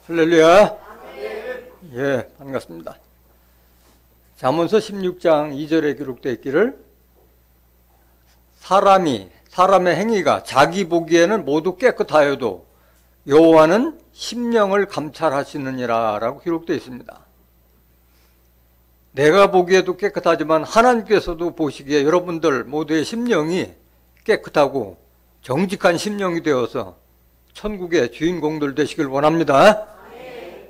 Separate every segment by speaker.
Speaker 1: 할렐루야. 예, 반갑습니다. 잠언서 16장 2절에 기록되어 있기를 사람의 행위가 자기 보기에는 모두 깨끗하여도 여호와는 심령을 감찰하시느니라 라고 기록되어 있습니다. 내가 보기에도 깨끗하지만 하나님께서도 보시기에 여러분들 모두의 심령이 깨끗하고 정직한 심령이 되어서 천국의 주인공들 되시길 원합니다.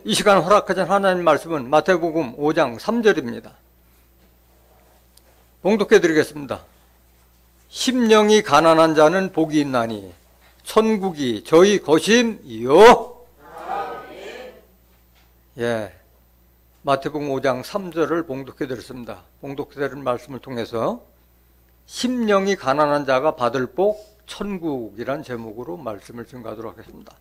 Speaker 1: 이 시간 허락하신 하나님 말씀은 마태복음 5장 3절입니다. 봉독해 드리겠습니다. 심령이 가난한 자는 복이 있나니 천국이 저희 것임이요. 예, 마태복음 5장 3절을 봉독해 드렸습니다. 봉독해 드린 말씀을 통해서 심령이 가난한 자가 받을 복 천국이란 제목으로 말씀을 증거하도록 하겠습니다.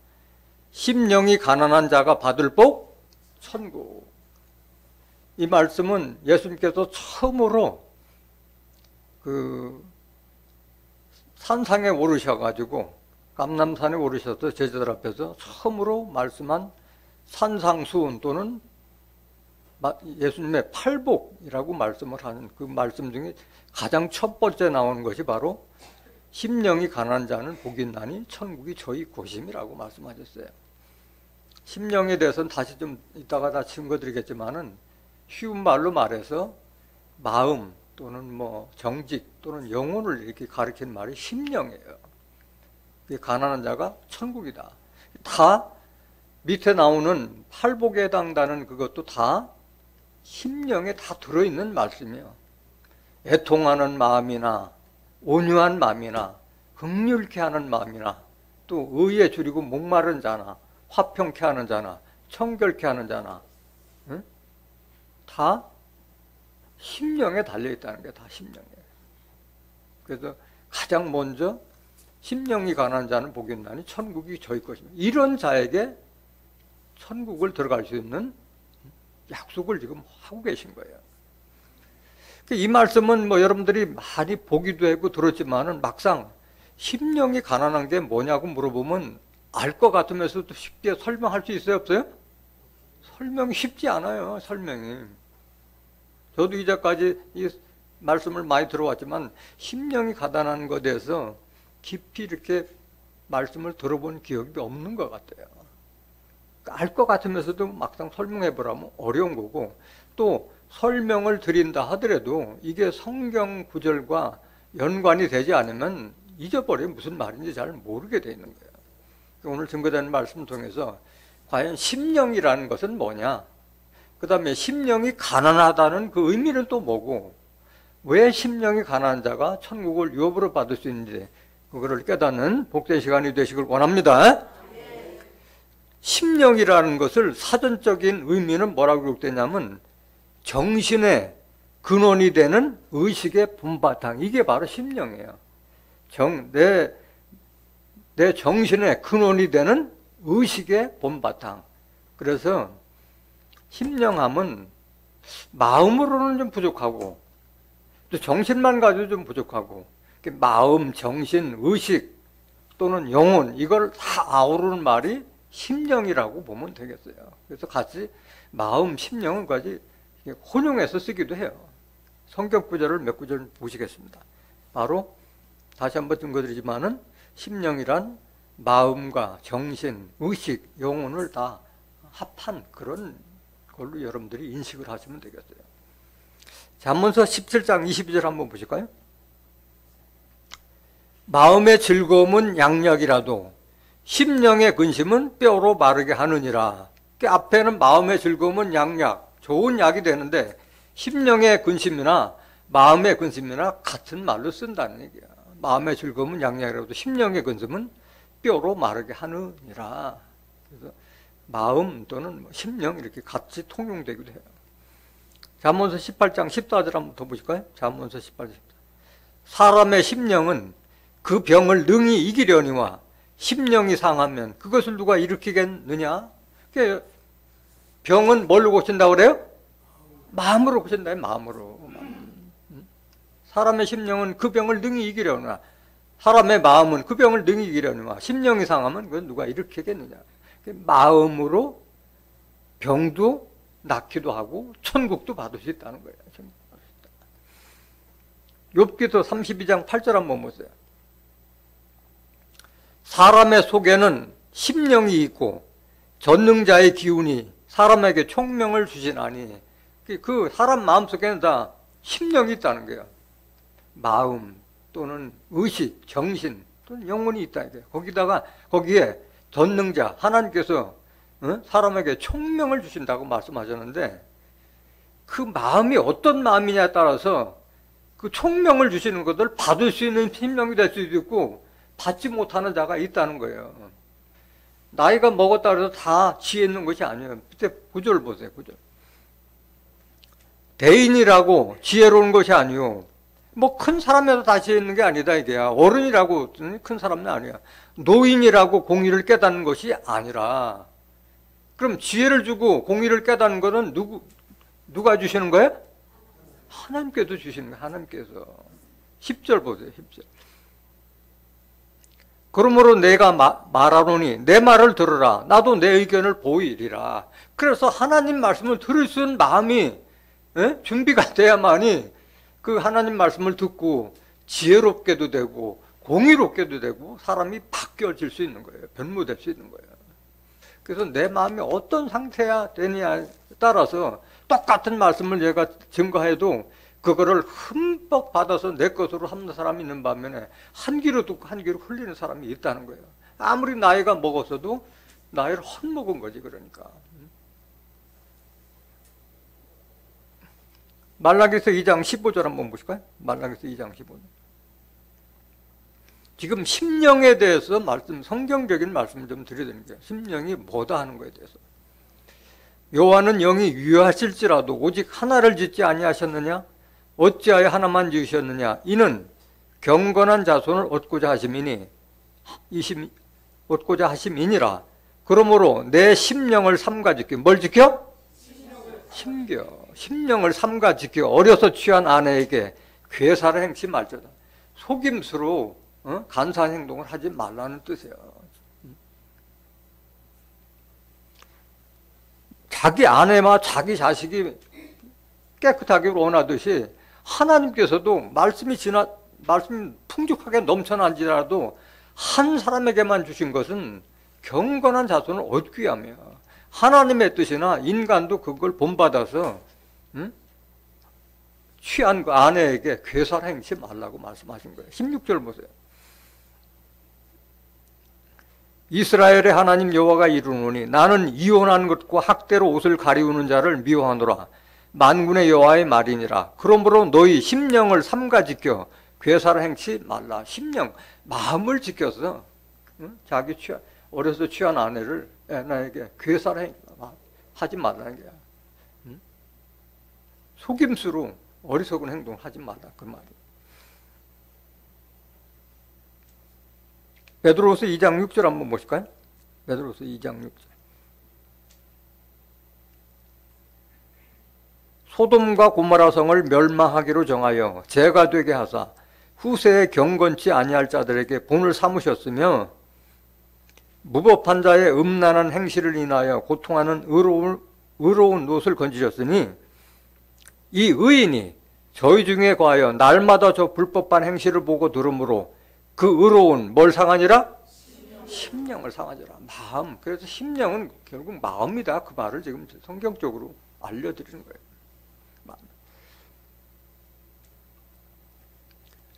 Speaker 1: 심령이 가난한 자가 받을 복 천국. 이 말씀은 예수님께서 처음으로 산상에 오르셔가지고 감람산에 오르셔서 제자들 앞에서 처음으로 말씀한 산상수훈 또는 예수님의 팔복이라고 말씀을 하는 그 말씀 중에 가장 첫 번째 나오는 것이 바로 심령이 가난한 자는 복이 있나니 천국이 저희 곳임이라고 말씀하셨어요. 심령에 대해서는 다시 좀 이따가 다 증거드리겠지만은 쉬운 말로 말해서 마음 또는 정직 또는 영혼을 이렇게 가리키는 말이 심령이에요. 가난한 자가 천국이다. 다 밑에 나오는 팔복에 해당되는 그것도 다 심령에 다 들어있는 말씀이에요. 애통하는 마음이나 온유한 마음이나 긍휼케 하는 마음이나 또 의에 줄이고 목마른 자나 화평케 하는 자나 청결케 하는 자나 다 심령에 달려있다는 게 다 심령이에요. 그래서 가장 먼저 심령이 가난한 자는 복이 있나니 천국이 저희 것입니다. 이런 자에게 천국을 들어갈 수 있는 약속을 지금 하고 계신 거예요. 이 말씀은 여러분들이 많이 보기도 하고 들었지만은 막상 심령이 가난한 게 뭐냐고 물어보면 알 것 같으면서도 쉽게 설명할 수 있어요, 없어요? 설명이 쉽지 않아요, 설명이. 저도 이제까지 이 말씀을 많이 들어왔지만 심령이 가난한 것에 대해서 깊이 이렇게 말씀을 들어본 기억이 없는 것 같아요. 알 것 같으면서도 막상 설명해 보라면 어려운 거고, 또 설명을 드린다 하더라도 이게 성경 구절과 연관이 되지 않으면 잊어버리면 무슨 말인지 잘 모르게 되어 있는 거예요. 오늘 증거되는 말씀을 통해서 과연 심령이라는 것은 뭐냐, 그 다음에 심령이 가난하다는 그 의미는 또 뭐고, 왜 심령이 가난한 자가 천국을 유업으로 받을 수 있는지 그거를 깨닫는 복된 시간이 되시길 원합니다. 심령이라는 것을 사전적인 의미는 뭐라고 기록되냐면 정신의 근원이 되는 의식의 본바탕, 이게 바로 심령이에요. 내 정신의 근원이 되는 의식의 본바탕. 그래서 심령함은 마음으로는 좀 부족하고 또 정신만 가지고 좀 부족하고, 마음, 정신, 의식 또는 영혼, 이걸 다 아우르는 말이 심령이라고 보면 되겠어요. 그래서 같이 마음, 심령을까지 혼용해서 쓰기도 해요. 성경 구절을 몇 구절 보시겠습니다. 바로 다시 한번 증거드리지만은 심령이란 마음과 정신, 의식, 영혼을 다 합한 그런 걸로 여러분들이 인식을 하시면 되겠어요. 잠언서 17장 22절 한번 보실까요? 마음의 즐거움은 양약이라도 심령의 근심은 뼈로 마르게 하느니라. 그 앞에는 마음의 즐거움은 양약, 좋은 약이 되는데 심령의 근심이나 마음의 근심이나 같은 말로 쓴다는 얘기야. 마음의 즐거움은 양약이라도 심령의 근심은 뼈로 마르게 하느니라. 그래서 마음 또는 심령 이렇게 같이 통용되기도 해요. 잠언서 18장 14절 한번 더 보실까요? 잠언서 18장 14절. 사람의 심령은 그 병을 능히 이기려니와 심령이 상하면 그것을 누가 일으키겠느냐? 병은 뭘로 고친다고 그래요? 마음으로 고친다. 마음으로. 사람의 심령은 그 병을 능히 이기려니와 사람의 마음은 그 병을 능히 이기려니와 심령이 상하면 그건 누가 일으키겠느냐? 마음으로 병도 낫기도 하고 천국도 받을 수 있다는 거예요. 욥기서 32장 8절 한번 보세요. 사람의 속에는 심령이 있고 전능자의 기운이 사람에게 총명을 주시나니, 그 사람 마음속에는 다 심령이 있다는 거예요. 마음 또는 의식, 정신 또는 영혼이 있다는 거예요. 거기에 전능자 하나님께서 사람에게 총명을 주신다고 말씀하셨는데, 그 마음이 어떤 마음이냐에 따라서 그 총명을 주시는 것을 받을 수 있는 심령이 될 수도 있고 받지 못하는 자가 있다는 거예요. 나이가 먹었다 해서 다 지혜 있는 것이 아니에요. 밑에 구절 보세요. 구절. 대인이라고 지혜로운 것이 아니요, 뭐 큰 사람이라도 다 지혜 있는 게 아니다 이게야. 어른이라고 큰 사람은 아니야. 노인이라고 공의를 깨닫는 것이 아니라, 그럼 지혜를 주고 공의를 깨닫는 것은 누가 주시는 거예요? 하나님께서 주시는 거예요. 하나님께서. 10절 보세요. 10절. 그러므로 내가 말하노니 내 말을 들으라. 나도 내 의견을 보이리라. 그래서 하나님 말씀을 들을 수 있는 마음이 준비가 돼야만이 그 하나님 말씀을 듣고 지혜롭게도 되고 공의롭게도 되고 사람이 바뀌어질 수 있는 거예요. 변모될 수 있는 거예요. 그래서 내 마음이 어떤 상태야 되느냐에 따라서 똑같은 말씀을 내가 증거해도 그거를 흠뻑 받아서 내 것으로 하는 사람이 있는 반면에 한 귀로 듣고 한 귀로 흘리는 사람이 있다는 거예요. 아무리 나이가 먹었어도 나이를 헛먹은 거지. 그러니까 말라기서 2장 15절 한번 보실까요? 말라기서 2장 15절. 지금 심령에 대해서 성경적인 말씀을 좀 드려야 되는 거예요. 심령이 뭐다 하는 거에 대해서. 여호와는 영이 유효하실지라도 오직 하나를 짓지 아니하셨느냐? 어찌하여 하나만 지으셨느냐? 이는 경건한 자손을 얻고자 하심이니라. 그러므로 내 심령을 삼가 지켜. 뭘 지켜? 심령을 삼가 지켜 어려서 취한 아내에게 괴사를 행치 말자다. 속임수로 간사한 행동을 하지 말라는 뜻이에요. 자기 아내와 자기 자식이 깨끗하게 원하듯이 하나님께서도 말씀이 풍족하게 넘쳐난지라도 한 사람에게만 주신 것은 경건한 자손을 얻기 위함이야. 하나님의 뜻이나 인간도 그걸 본받아서 취한 그 아내에게 괴사를 행치 말라고 말씀하신 거예요. 16절 보세요. 이스라엘의 하나님 여호와가 이르노니 나는 이혼한 것과 학대로 옷을 가리우는 자를 미워하노라. 만군의 여호와의 말이니라. 그러므로 너희 심령을 삼가 지켜 괴사를 행치 말라. 심령, 마음을 지켜서 자기 어려서 취한 아내에게 괴사를 하지 말라는 거야. 속임수로 어리석은 행동을 하지 말라. 그 말이에요. 베드로서 2장 6절 한번 보실까요? 베드로서 2장 6절. 소돔과 고모라 성을 멸망하기로 정하여 죄가 되게 하사 후세에 경건치 아니할 자들에게 본을 삼으셨으며 무법한 자의 음란한 행실을 인하여 고통하는 의로운 롯을 건지셨으니 이 의인이 저희 중에 과하여 날마다 저 불법한 행실을 보고 들으므로 그 의로운 뭘 상하니라? 심령을 상하니라. 마음. 그래서 심령은 결국 마음이다. 그 말을 지금 성경적으로 알려드리는 거예요. 마음.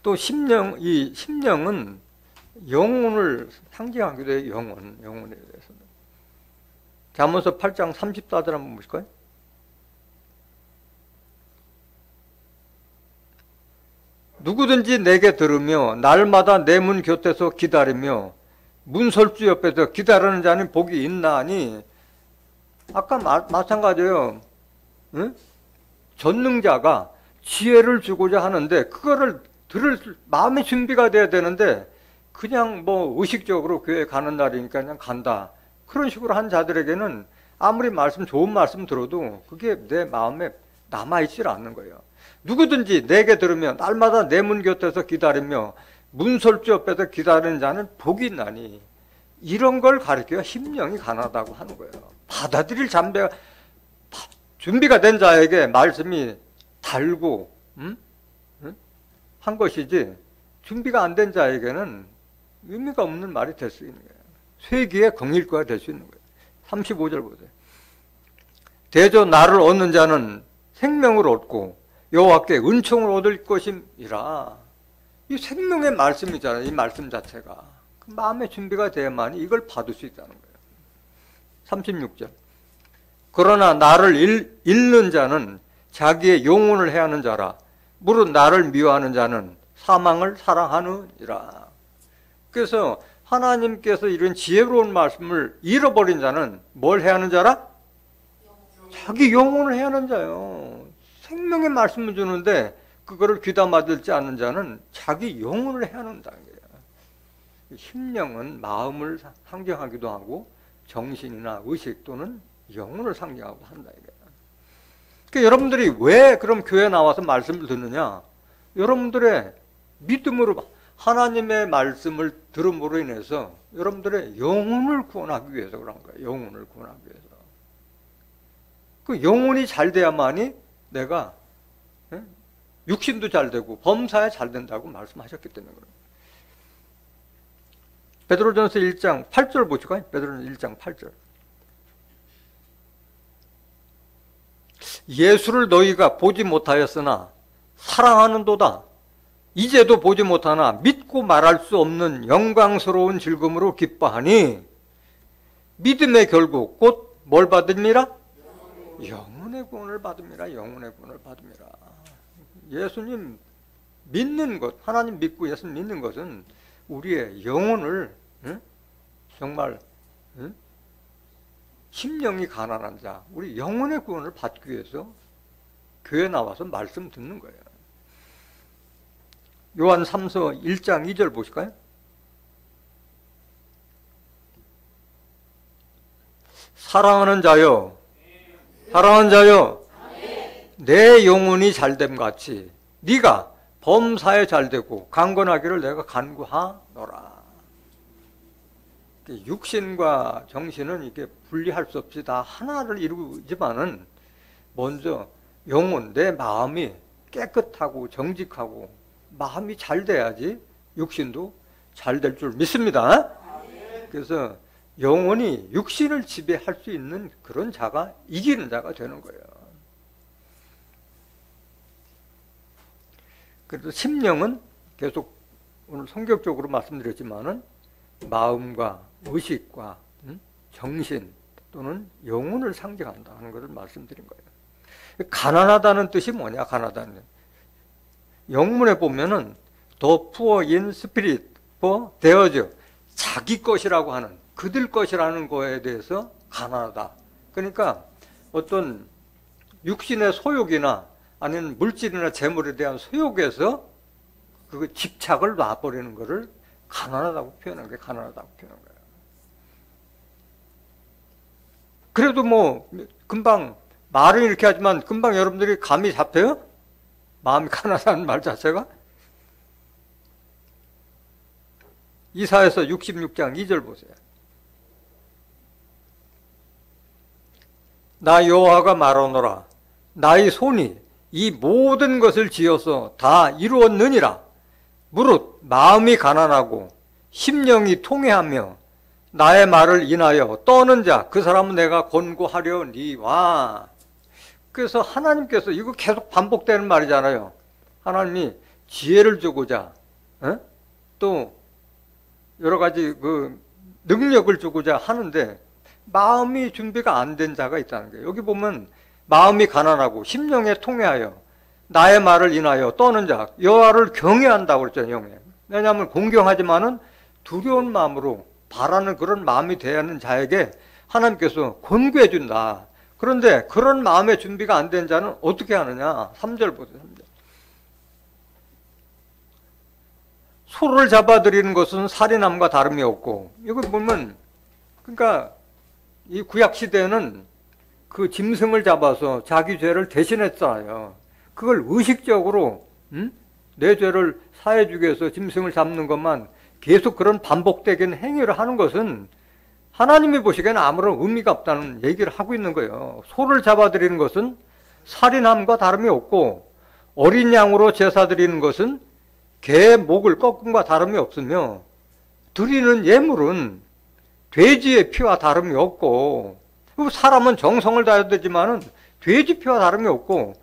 Speaker 1: 또 이 심령은 영혼을 상징하기도 해요. 영혼에 대해서는. 잠언서 8장 34절 한번 보실까요? 누구든지 내게 들으며 날마다 내 문 곁에서 기다리며 문설주 옆에서 기다리는 자는 복이 있나니, 아까 마찬가지예요. 응? 전능자가 지혜를 주고자 하는데 그거를 들을 마음의 준비가 돼야 되는데 그냥 뭐 의식적으로 교회 가는 날이니까 그냥 간다. 그런 식으로 한 자들에게는 아무리 좋은 말씀 들어도 그게 내 마음에 남아있질 않는 거예요. 누구든지 내게 들으면 날마다 내 문 곁에서 기다리며 문설주 옆에서 기다리는 자는 복이 있나니, 이런 걸 가리켜 심령이 가난하다고 하는 거예요. 받아들일 준비가 된 자에게 말씀이 달고 한 것이지, 준비가 안 된 자에게는 의미가 없는 말이 될 수 있는 거예요. 쇠기의 긍일과가 될 수 있는 거예요. 35절 보세요. 대저 나를 얻는 자는 생명을 얻고 여호와께 은총을 얻을 것임이라. 이 생명의 말씀이잖아요. 이 말씀 자체가. 그 마음의 준비가 돼야만이 이걸 받을 수 있다는 거예요. 36절. 그러나 나를 잃는 자는 자기의 영혼을 해하는 자라. 무릇 나를 미워하는 자는 사망을 사랑하느니라. 그래서 하나님께서 이런 지혜로운 말씀을 잃어버린 자는 뭘 해하는 자라? 자기 영혼을 해하는 자요. 생명의 말씀을 주는데 그거를 귀담아 듣지 않는 자는 자기 영혼을 해하는 자예요. 심령은 마음을 상징하기도 하고 정신이나 의식 또는 영혼을 상징하고 한다 이거예요. 그러니까 여러분들이 왜 그럼 교회 나와서 말씀을 듣느냐? 여러분들의 믿음으로 하나님의 말씀을 들음으로 인해서 여러분들의 영혼을 구원하기 위해서 그런 거예요. 영혼을 구원하기 위해서. 그 영혼이 잘 돼야만이 내가 육신도 잘 되고 범사에 잘 된다고 말씀하셨기 때문에 그래요. 베드로전서 1장 8절 보실까요? 베드로전서 1장 8절. 예수를 너희가 보지 못하였으나 사랑하는도다. 이제도 보지 못하나 믿고 말할 수 없는 영광스러운 즐거움으로 기뻐하니 믿음의 결국 곧 뭘 받음이라? 영혼의 구원을 받음이라. 영혼의 구원을 받음이라. 예수님 믿는 것, 하나님 믿고 예수 믿는 것은 우리의 영혼을 정말 심령이 가난한 자, 우리 영혼의 구원을 받기 위해서 교회 나와서 말씀 듣는 거예요. 요한 3서 1장 2절 보실까요? 사랑하는 자여, 사랑하는 자여, 내 영혼이 잘됨 같이 네가 범사에 잘되고 강건하기를 내가 간구하노라. 육신과 정신은 이게 분리할 수 없이 다 하나를 이루지만은 먼저 영혼, 내 마음이 깨끗하고 정직하고 마음이 잘 돼야지 육신도 잘 될 줄 믿습니다. 그래서 영혼이 육신을 지배할 수 있는 그런 자가 이기는 자가 되는 거예요. 그래서 심령은 계속 오늘 성격적으로 말씀드렸지만은 마음과 의식과 정신 또는 영혼을 상징한다 하는 것을 말씀드린 거예요. 가난하다는 뜻이 뭐냐? 가난하다는 영문에 보면은 the poor in spirit for theirs, 자기 것이라고 하는, 그들 것이라는 거에 대해서 가난하다. 그러니까 어떤 육신의 소욕이나 아니면 물질이나 재물에 대한 소욕에서 그 집착을 놔버리는 것을 가난하다고 표현한 게 가난하다고 표현한 거예요. 그래도 뭐 금방 말은 이렇게 하지만 금방 여러분들이 감이 잡혀요? 마음이 가난하다는 말 자체가? 이사야서 66장 2절 보세요. 나 여호와가 말하노라. 나의 손이 이 모든 것을 지어서 다 이루었느니라. 무릇 마음이 가난하고 심령이 통회하며 나의 말을 인하여 떠는 자, 그 사람은 내가 권고하려니와. 그래서 하나님께서 이거 계속 반복되는 말이잖아요. 하나님이 지혜를 주고자, 또 여러 가지 그 능력을 주고자 하는데 마음이 준비가 안 된 자가 있다는 거예요. 여기 보면 마음이 가난하고 심령에 통회하여 나의 말을 인하여 떠는 자, 여호와를 경외한다고 그랬잖아요. 영에. 왜냐하면 공경하지만은 두려운 마음으로 바라는 그런 마음이 되어야 하는 자에게 하나님께서 권고해 준다. 그런데 그런 마음의 준비가 안 된 자는 어떻게 하느냐? 3절 보세요. 3절. 소를 잡아들이는 것은 살인함과 다름이 없고, 이거 보면 그러니까 이 구약 시대에는 그 짐승을 잡아서 자기 죄를 대신했잖아요. 그걸 의식적으로 내 죄를 사해주기 위해서 짐승을 잡는 것만 계속 그런 반복되는 행위를 하는 것은 하나님이 보시기에는 아무런 의미가 없다는 얘기를 하고 있는 거예요. 소를 잡아드리는 것은 살인함과 다름이 없고 어린 양으로 제사 드리는 것은 개 목을 꺾음과 다름이 없으며 드리는 예물은 돼지의 피와 다름이 없고 사람은 정성을 다해야 되지만은 돼지 피와 다름이 없고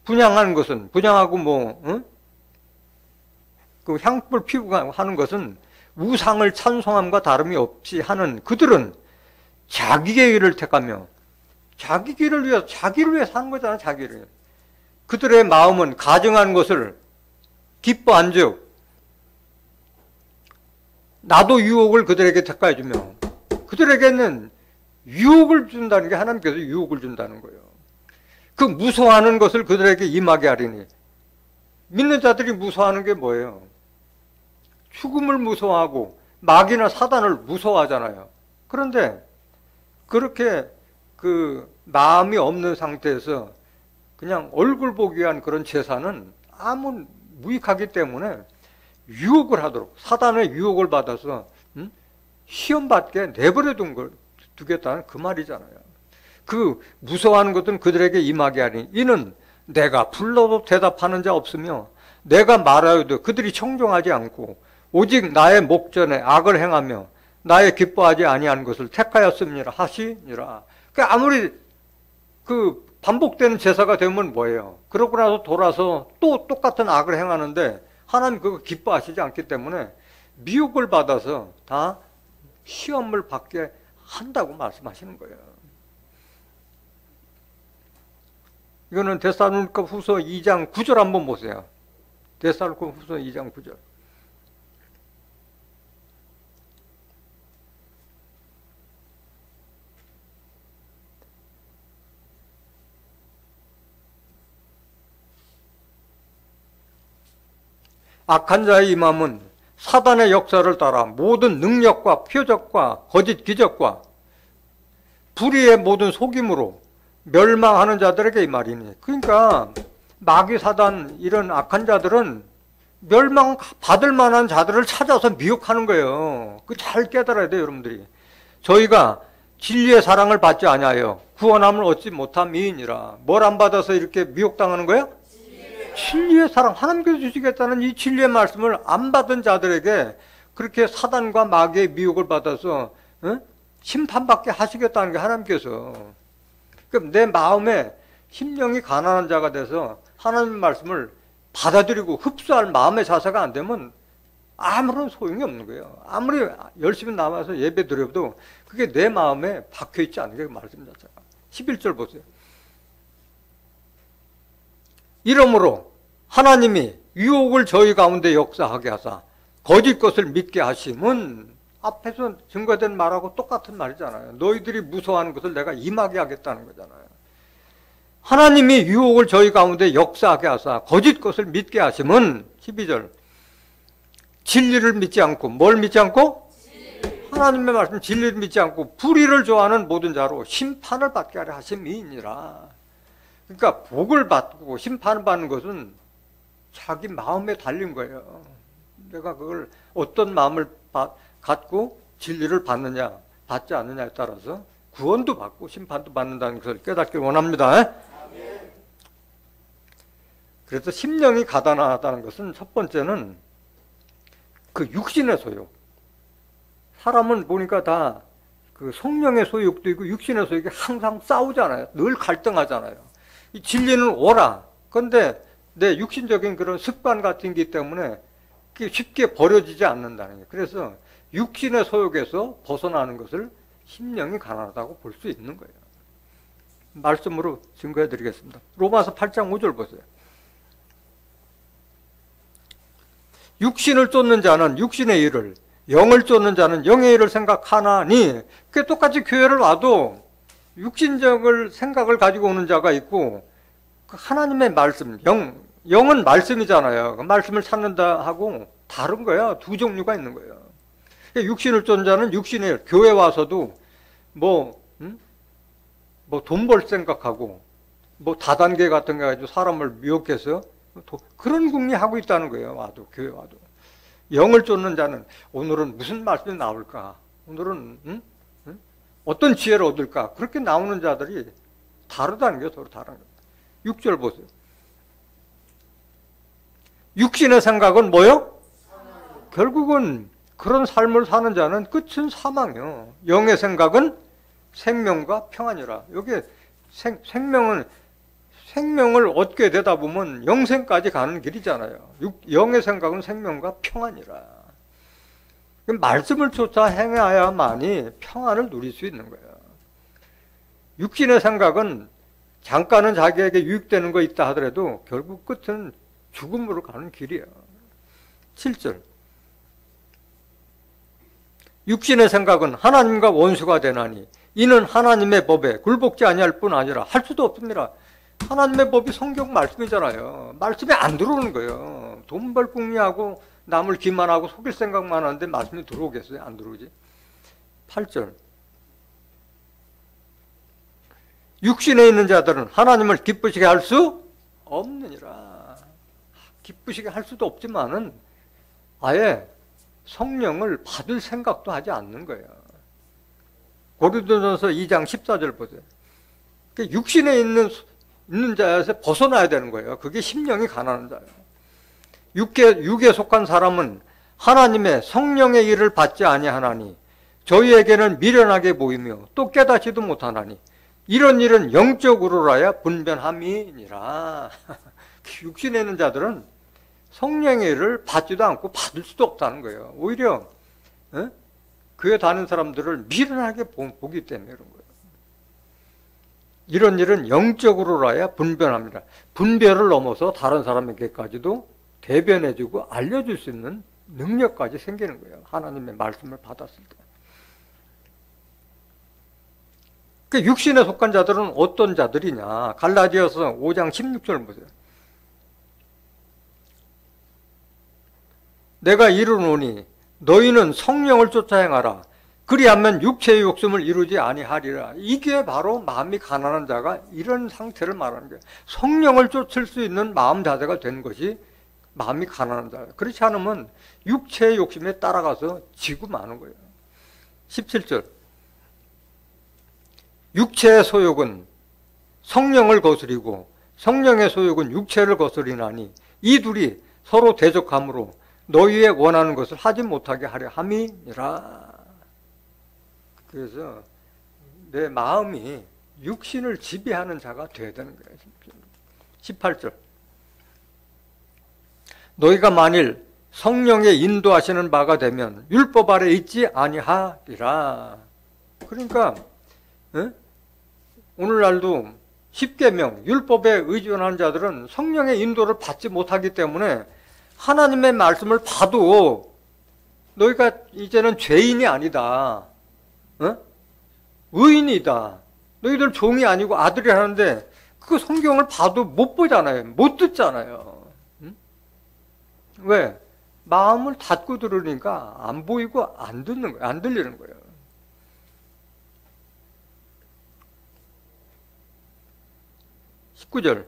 Speaker 1: 분향하는 것은 분향하고 그 향불 피우고 하는 것은 우상을 찬송함과 다름이 없이 하는 그들은 자기의 일을 택하며 자기 길을 위해서 자기를 위해 사는 거잖아. 자기를. 그들의 마음은 가증한 것을 기뻐한즉 나도 유혹을 그들에게 택하여 주며 그들에게는 유혹을 준다는 게 하나님께서 유혹을 준다는 거예요. 그 무서워하는 것을 그들에게 임하게 하리니 믿는 자들이 무서워하는 게 뭐예요? 죽음을 무서워하고 마귀나 사단을 무서워하잖아요. 그런데 그렇게 그 마음이 없는 상태에서 그냥 얼굴 보기 위한 그런 제사는 아무 무익하기 때문에 유혹을 하도록 사단의 유혹을 받아서 시험받게 내버려 두겠다는 그 말이잖아요. 그 무서워하는 것은 그들에게 임하게 하니 이는 내가 불러도 대답하는 자 없으며 내가 말하여도 그들이 청종하지 않고 오직 나의 목전에 악을 행하며 나의 기뻐하지 아니하는 것을 택하였음이라 하시니라. 그러니까 아무리 그 반복되는 제사가 되면 뭐예요? 그러고 나서 돌아서 또 똑같은 악을 행하는데 하나님 그거 기뻐하시지 않기 때문에 미혹을 받아서 다 시험을 받게 한다고 말씀하시는 거예요. 이거는 데살로니가 후서 2장 9절 한번 보세요. 데살로니가 후서 2장 9절. 악한 자의 임함은 사단의 역사를 따라 모든 능력과 표적과 거짓 기적과 불의의 모든 속임으로 멸망하는 자들에게 이 말이니. 그러니까 마귀 사단 이런 악한 자들은 멸망받을 만한 자들을 찾아서 미혹하는 거예요. 그 잘 깨달아야 돼요, 여러분들이. 저희가 진리의 사랑을 받지 아니하여 구원함을 얻지 못함이니라. 뭘 안 받아서 이렇게 미혹당하는 거예요? 진리의 사랑, 하나님께서 주시겠다는 이 진리의 말씀을 안 받은 자들에게 그렇게 사단과 마귀의 미혹을 받아서 심판받게 하시겠다는 게 하나님께서. 그럼 내 마음에 심령이 가난한 자가 돼서 하나님의 말씀을 받아들이고 흡수할 마음의 자세가 안 되면 아무런 소용이 없는 거예요. 아무리 열심히 나와서 예배 드려도 그게 내 마음에 박혀있지 않은 게 말씀 자체가. 11절 보세요. 이러므로 하나님이 유혹을 저희 가운데 역사하게 하사 거짓 것을 믿게 하심은 앞에서 증거된 말하고 똑같은 말이잖아요. 너희들이 무서워하는 것을 내가 임하게 하겠다는 거잖아요. 하나님이 유혹을 저희 가운데 역사하게 하사 거짓 것을 믿게 하심은 12절 진리를 믿지 않고 뭘 믿지 않고? 하나님의 말씀 진리를 믿지 않고 불의를 좋아하는 모든 자로 심판을 받게 하려 하심이니라. 그러니까 복을 받고 심판을 받는 것은 자기 마음에 달린 거예요. 내가 그걸 어떤 마음을 갖고 진리를 받느냐 받지 않느냐에 따라서 구원도 받고 심판도 받는다는 것을 깨닫기를 원합니다. 그래서 심령이 가난하다는 것은 첫 번째는 그 육신의 소욕. 사람은 보니까 다 그 성령의 소욕도 있고 육신의 소욕이 항상 싸우잖아요. 늘 갈등하잖아요. 이 진리는 오라. 그런데 내 육신적인 그런 습관 같은 게 때문에 쉽게 버려지지 않는다는 거예요. 그래서 육신의 소욕에서 벗어나는 것을 심령이 가난하다고 볼 수 있는 거예요. 말씀으로 증거해 드리겠습니다. 로마서 8장 5절 보세요. 육신을 쫓는 자는 육신의 일을, 영을 쫓는 자는 영의 일을 생각하나니, 그게 똑같이 교회를 와도 육신적을 생각을 가지고 오는 자가 있고, 그 하나님의 말씀, 영은 말씀이잖아요. 그 말씀을 찾는다 하고 다른 거야. 두 종류가 있는 거예요. 육신을 쫓는 자는 육신의 일, 교회 와서도 돈 벌 생각하고, 다단계 같은 거 가지고 사람을 미혹해서 그런 궁리하고 있다는 거예요. 와도, 교회 와도. 영을 쫓는 자는 오늘은 무슨 말씀이 나올까? 오늘은 어떤 지혜를 얻을까? 그렇게 나오는 자들이 다르다는 게 서로 다른 거예요. 6절 보세요. 육신의 생각은 뭐요? 결국은 그런 삶을 사는 자는 끝은 사망이요. 영의 생각은 생명과 평안이라. 여기 생명을 얻게 되다 보면 영생까지 가는 길이잖아요. 영의 생각은 생명과 평안이라. 말씀을 쫓아 행해야만이 평안을 누릴 수 있는 거예요. 육신의 생각은 잠깐은 자기에게 유익되는 거 있다 하더라도 결국 끝은 죽음으로 가는 길이에요. 7절. 육신의 생각은 하나님과 원수가 되나니 이는 하나님의 법에 굴복지 아니할 뿐 아니라 할 수도 없습니다. 하나님의 법이 성경 말씀이잖아요. 말씀이 안 들어오는 거예요. 돈 벌 궁리하고 남을 기만하고 속일 생각만 하는데 말씀이 들어오겠어요? 안 들어오지. 8절. 육신에 있는 자들은 하나님을 기쁘시게 할 수 없느니라. 기쁘시게 할 수도 없지만은 아예 성령을 받을 생각도 하지 않는 거예요. 고린도전서 2장 14절 보세요. 육신에 있는 자에서 벗어나야 되는 거예요. 그게 심령이 가난한 자예요. 육에 속한 사람은 하나님의 성령의 일을 받지 아니하나니 저희에게는 미련하게 보이며 또 깨닫지도 못하나니 이런 일은 영적으로라야 분변함이니라. 육신에 있는 자들은 성령의 일을 받지도 않고 받을 수도 없다는 거예요. 오히려 교회 다니는 사람들을 미련하게 보기 때문에 그런 거예요. 이런 일은 영적으로라야 분변합니다. 분별을 넘어서 다른 사람에게까지도 대변해주고 알려줄 수 있는 능력까지 생기는 거예요. 하나님의 말씀을 받았을 때. 그 육신에 속한 자들은 어떤 자들이냐. 갈라디아서 5장 16절 보세요. 내가 이르노니 너희는 성령을 쫓아 행하라. 그리하면 육체의 욕심을 이루지 아니하리라. 이게 바로 마음이 가난한 자가 이런 상태를 말하는 거예요. 성령을 쫓을 수 있는 마음 자세가 된 것이 마음이 가난한 자예요. 그렇지 않으면 육체의 욕심에 따라가서 지고 마는 거예요. 17절. 육체의 소욕은 성령을 거스리고 성령의 소욕은 육체를 거스리나니 이 둘이 서로 대적함으로 너희의 원하는 것을 하지 못하게 하려 함이니라. 그래서 내 마음이 육신을 지배하는 자가 되어야 되는 거예요. 18절. 너희가 만일 성령의 인도하시는 바가 되면 율법 아래 있지 아니하리라. 그러니까 오늘날도 십계명 율법에 의존하는 자들은 성령의 인도를 받지 못하기 때문에 하나님의 말씀을 봐도 너희가 이제는 죄인이 아니다. 의인이다. 너희들 종이 아니고 아들이 하는데 그 성경을 봐도 못 보잖아요. 못 듣잖아요. 왜? 마음을 닫고 들으니까 안 보이고 안 듣는 거예요. 안 들리는 거예요. 19절.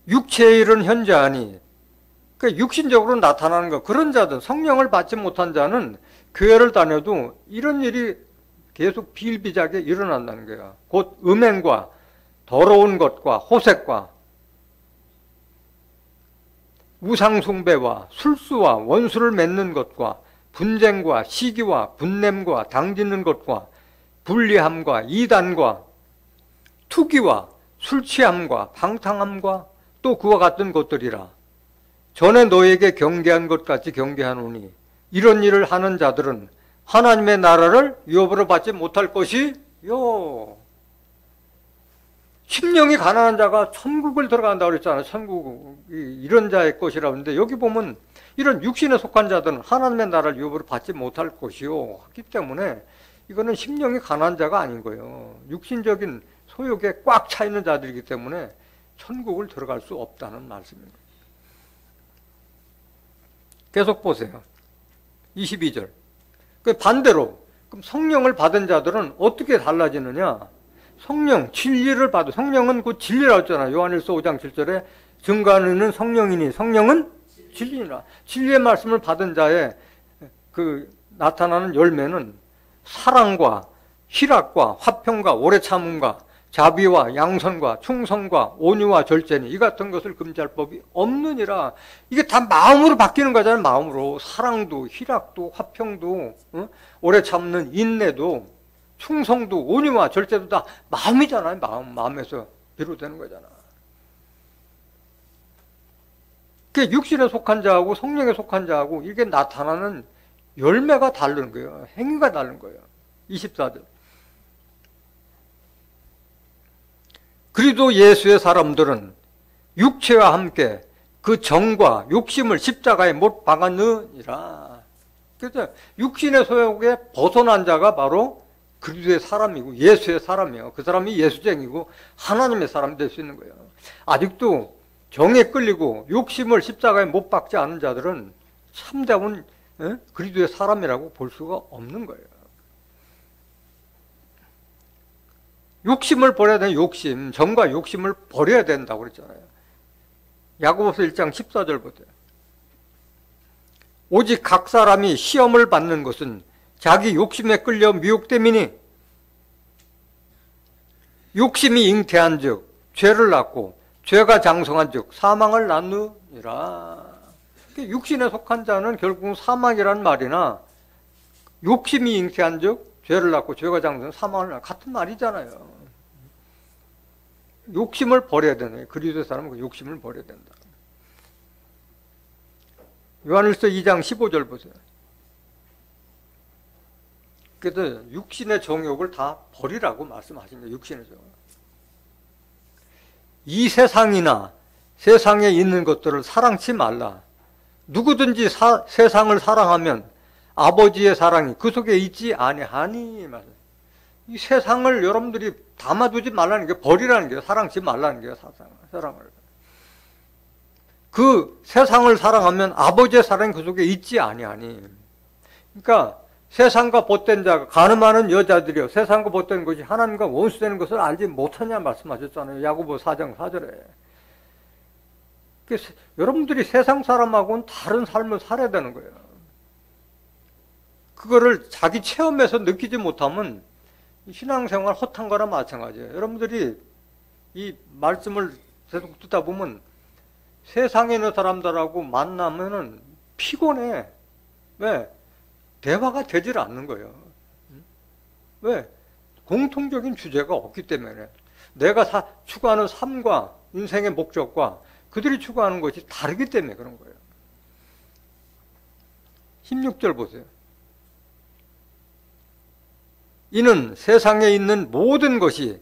Speaker 1: 육체의 일은 현저하니, 그러니까 육신적으로 나타나는 것, 그런 자들, 성령을 받지 못한 자는 교회를 다녀도 이런 일이 계속 비일비재하게 일어난다는 거예요. 곧 음행과 더러운 것과 호색과 우상숭배와 술수와 원수를 맺는 것과 분쟁과 시기와 분냄과 당짓는 것과 불리함과 이단과 투기와 술취함과 방탕함과 또 그와 같은 것들이라. 전에 너에게 경계한 것 같이 경계하노니 이런 일을 하는 자들은 하나님의 나라를 유업으로 받지 못할 것이요. 심령이 가난한 자가 천국을 들어간다고 그랬잖아요. 천국이 이런 자의 것이라고 하는데 여기 보면 이런 육신에 속한 자들은 하나님의 나라를 유업으로 받지 못할 것이요 하기 때문에 이거는 심령이 가난한 자가 아닌 거예요. 육신적인 소욕에 꽉 차 있는 자들이기 때문에 천국을 들어갈 수 없다는 말씀입니다. 계속 보세요. 22절. 반대로 그럼 성령을 받은 자들은 어떻게 달라지느냐? 성령, 진리를 받아. 성령은 그 진리라고 했잖아요. 요한일서 5장 7절에 증거하는 성령이니 성령은 진리니라. 진리의 말씀을 받은 자의 그 나타나는 열매는 사랑과 희락과 화평과 오래 참음과 자비와 양선과 충성과 온유와 절제니 이 같은 것을 금지할 법이 없느니라. 이게 다 마음으로 바뀌는 거잖아요. 마음으로. 사랑도 희락도 화평도 오래 참는 인내도 충성도 온유와 절제도 다 마음이잖아요. 마음에서 비롯되는 거잖아. 그게 육신에 속한 자하고 성령에 속한 자하고 이게 나타나는 열매가 다른 거예요. 행위가 다른 거예요. 24절. 그리도 예수의 사람들은 육체와 함께 그 정과 욕심을 십자가에 못 박았느니라. 그래서 육신의 소욕에 벗어난 자가 바로 그리스도의 사람이고 예수의 사람이에요. 그 사람이 예수쟁이고 하나님의 사람이 될 수 있는 거예요. 아직도 정에 끌리고 욕심을 십자가에 못 박지 않은 자들은 참다운 그리스도의 사람이라고 볼 수가 없는 거예요. 욕심을 버려야 되는 욕심, 정과 욕심을 버려야 된다고 그랬잖아요. 야고보서 1장 14절 보세요. 오직 각 사람이 시험을 받는 것은 자기 욕심에 끌려 미혹됨이니 욕심이 잉태한 즉 죄를 낳고 죄가 장성한 즉 사망을 낳느니라. 육신에 속한 자는 결국은 사망이란 말이나 욕심이 잉태한 즉 죄를 낳고 죄가 장성한 사망을 낳 같은 말이잖아요. 욕심을 버려야 되네. 그리스도의 사람은 그 욕심을 버려야 된다. 요한일서 2장 15절 보세요. 그래서 육신의 정욕을 다 버리라고 말씀하신 거예요. 육신의 정욕. 이 세상이나 세상에 있는 것들을 사랑치 말라. 누구든지 세상을 사랑하면 아버지의 사랑이 그 속에 있지 아니하니. 이 세상을 여러분들이 담아두지 말라는 게 버리라는 게 사랑치 말라는 게 사랑을. 그 세상을 사랑하면 아버지의 사랑이 그 속에 있지 아니하니. 그러니까 세상과 벗된 자가 가늠하는 여자들이요 세상과 벗된 것이 하나님과 원수되는 것을 알지 못하냐 말씀하셨잖아요. 야고보 4장 4절에. 여러분들이 세상 사람하고는 다른 삶을 살아야 되는 거예요. 그거를 자기 체험에서 느끼지 못하면 신앙생활 헛한 거나 마찬가지예요. 여러분들이 이 말씀을 계속 듣다 보면 세상에 있는 사람들하고 만나면은 피곤해. 왜? 대화가 되질 않는 거예요. 왜? 공통적인 주제가 없기 때문에. 내가 추구하는 삶과 인생의 목적과 그들이 추구하는 것이 다르기 때문에 그런 거예요. 16절 보세요. 이는 세상에 있는 모든 것이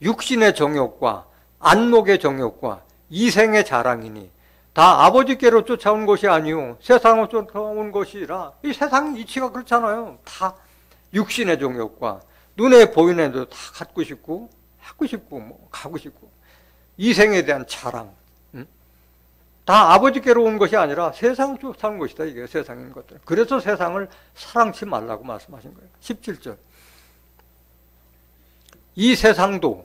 Speaker 1: 육신의 정욕과 안목의 정욕과 이생의 자랑이니 다 아버지께로 쫓아온 것이 아니요 세상으로 쫓아온 것이라. 이 세상 이치가 그렇잖아요. 다 육신의 정욕과 눈에 보이는 대로 다 갖고 싶고 하고 싶고 뭐 가고 싶고 이생에 대한 자랑. 다 아버지께로 온 것이 아니라 세상을 쫓아온 것이다. 이게 세상인 것들. 그래서 세상을 사랑치 말라고 말씀하신 거예요. 17절. 이 세상도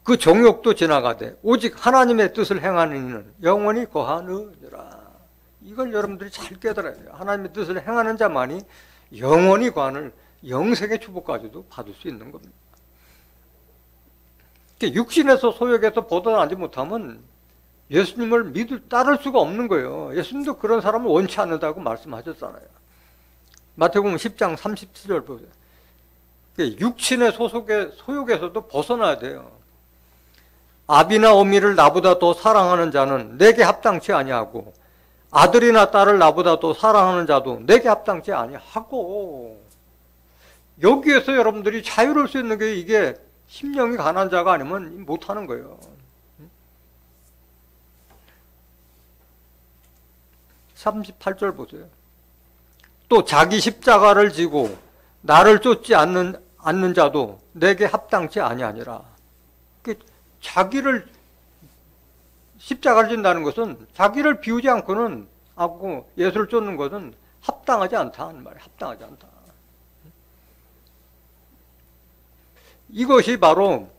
Speaker 1: 그 정욕도 지나가되 오직 하나님의 뜻을 행하는 이는 영원히 거하느니라. 이걸 여러분들이 잘 깨달아야 돼요. 하나님의 뜻을 행하는 자만이 영원히 거하는 영생의 축복까지도 받을 수 있는 겁니다. 육신에서 소욕에서 벗어나지 못하면 예수님을 따를 수가 없는 거예요. 예수님도 그런 사람을 원치 않는다고 말씀하셨잖아요. 마태복음 10장 37절 보세요. 육신의 소욕에서도 벗어나야 돼요. 아비나 어미를 나보다 더 사랑하는 자는 내게 합당치 아니하고 아들이나 딸을 나보다 더 사랑하는 자도 내게 합당치 아니하고. 여기에서 여러분들이 자유로울 수 있는 게 이게 심령이 가난한 자가 아니면 못하는 거예요. 38절 보세요. 또 자기 십자가를 지고 나를 쫓지 않는 자도 내게 합당치 아니하니라. 자기를 십자가를 진다는 것은 자기를 비우지 않고는 하고 예수를 쫓는 것은 합당하지 않다는 말이에요. 합당하지 않다. 이것이 바로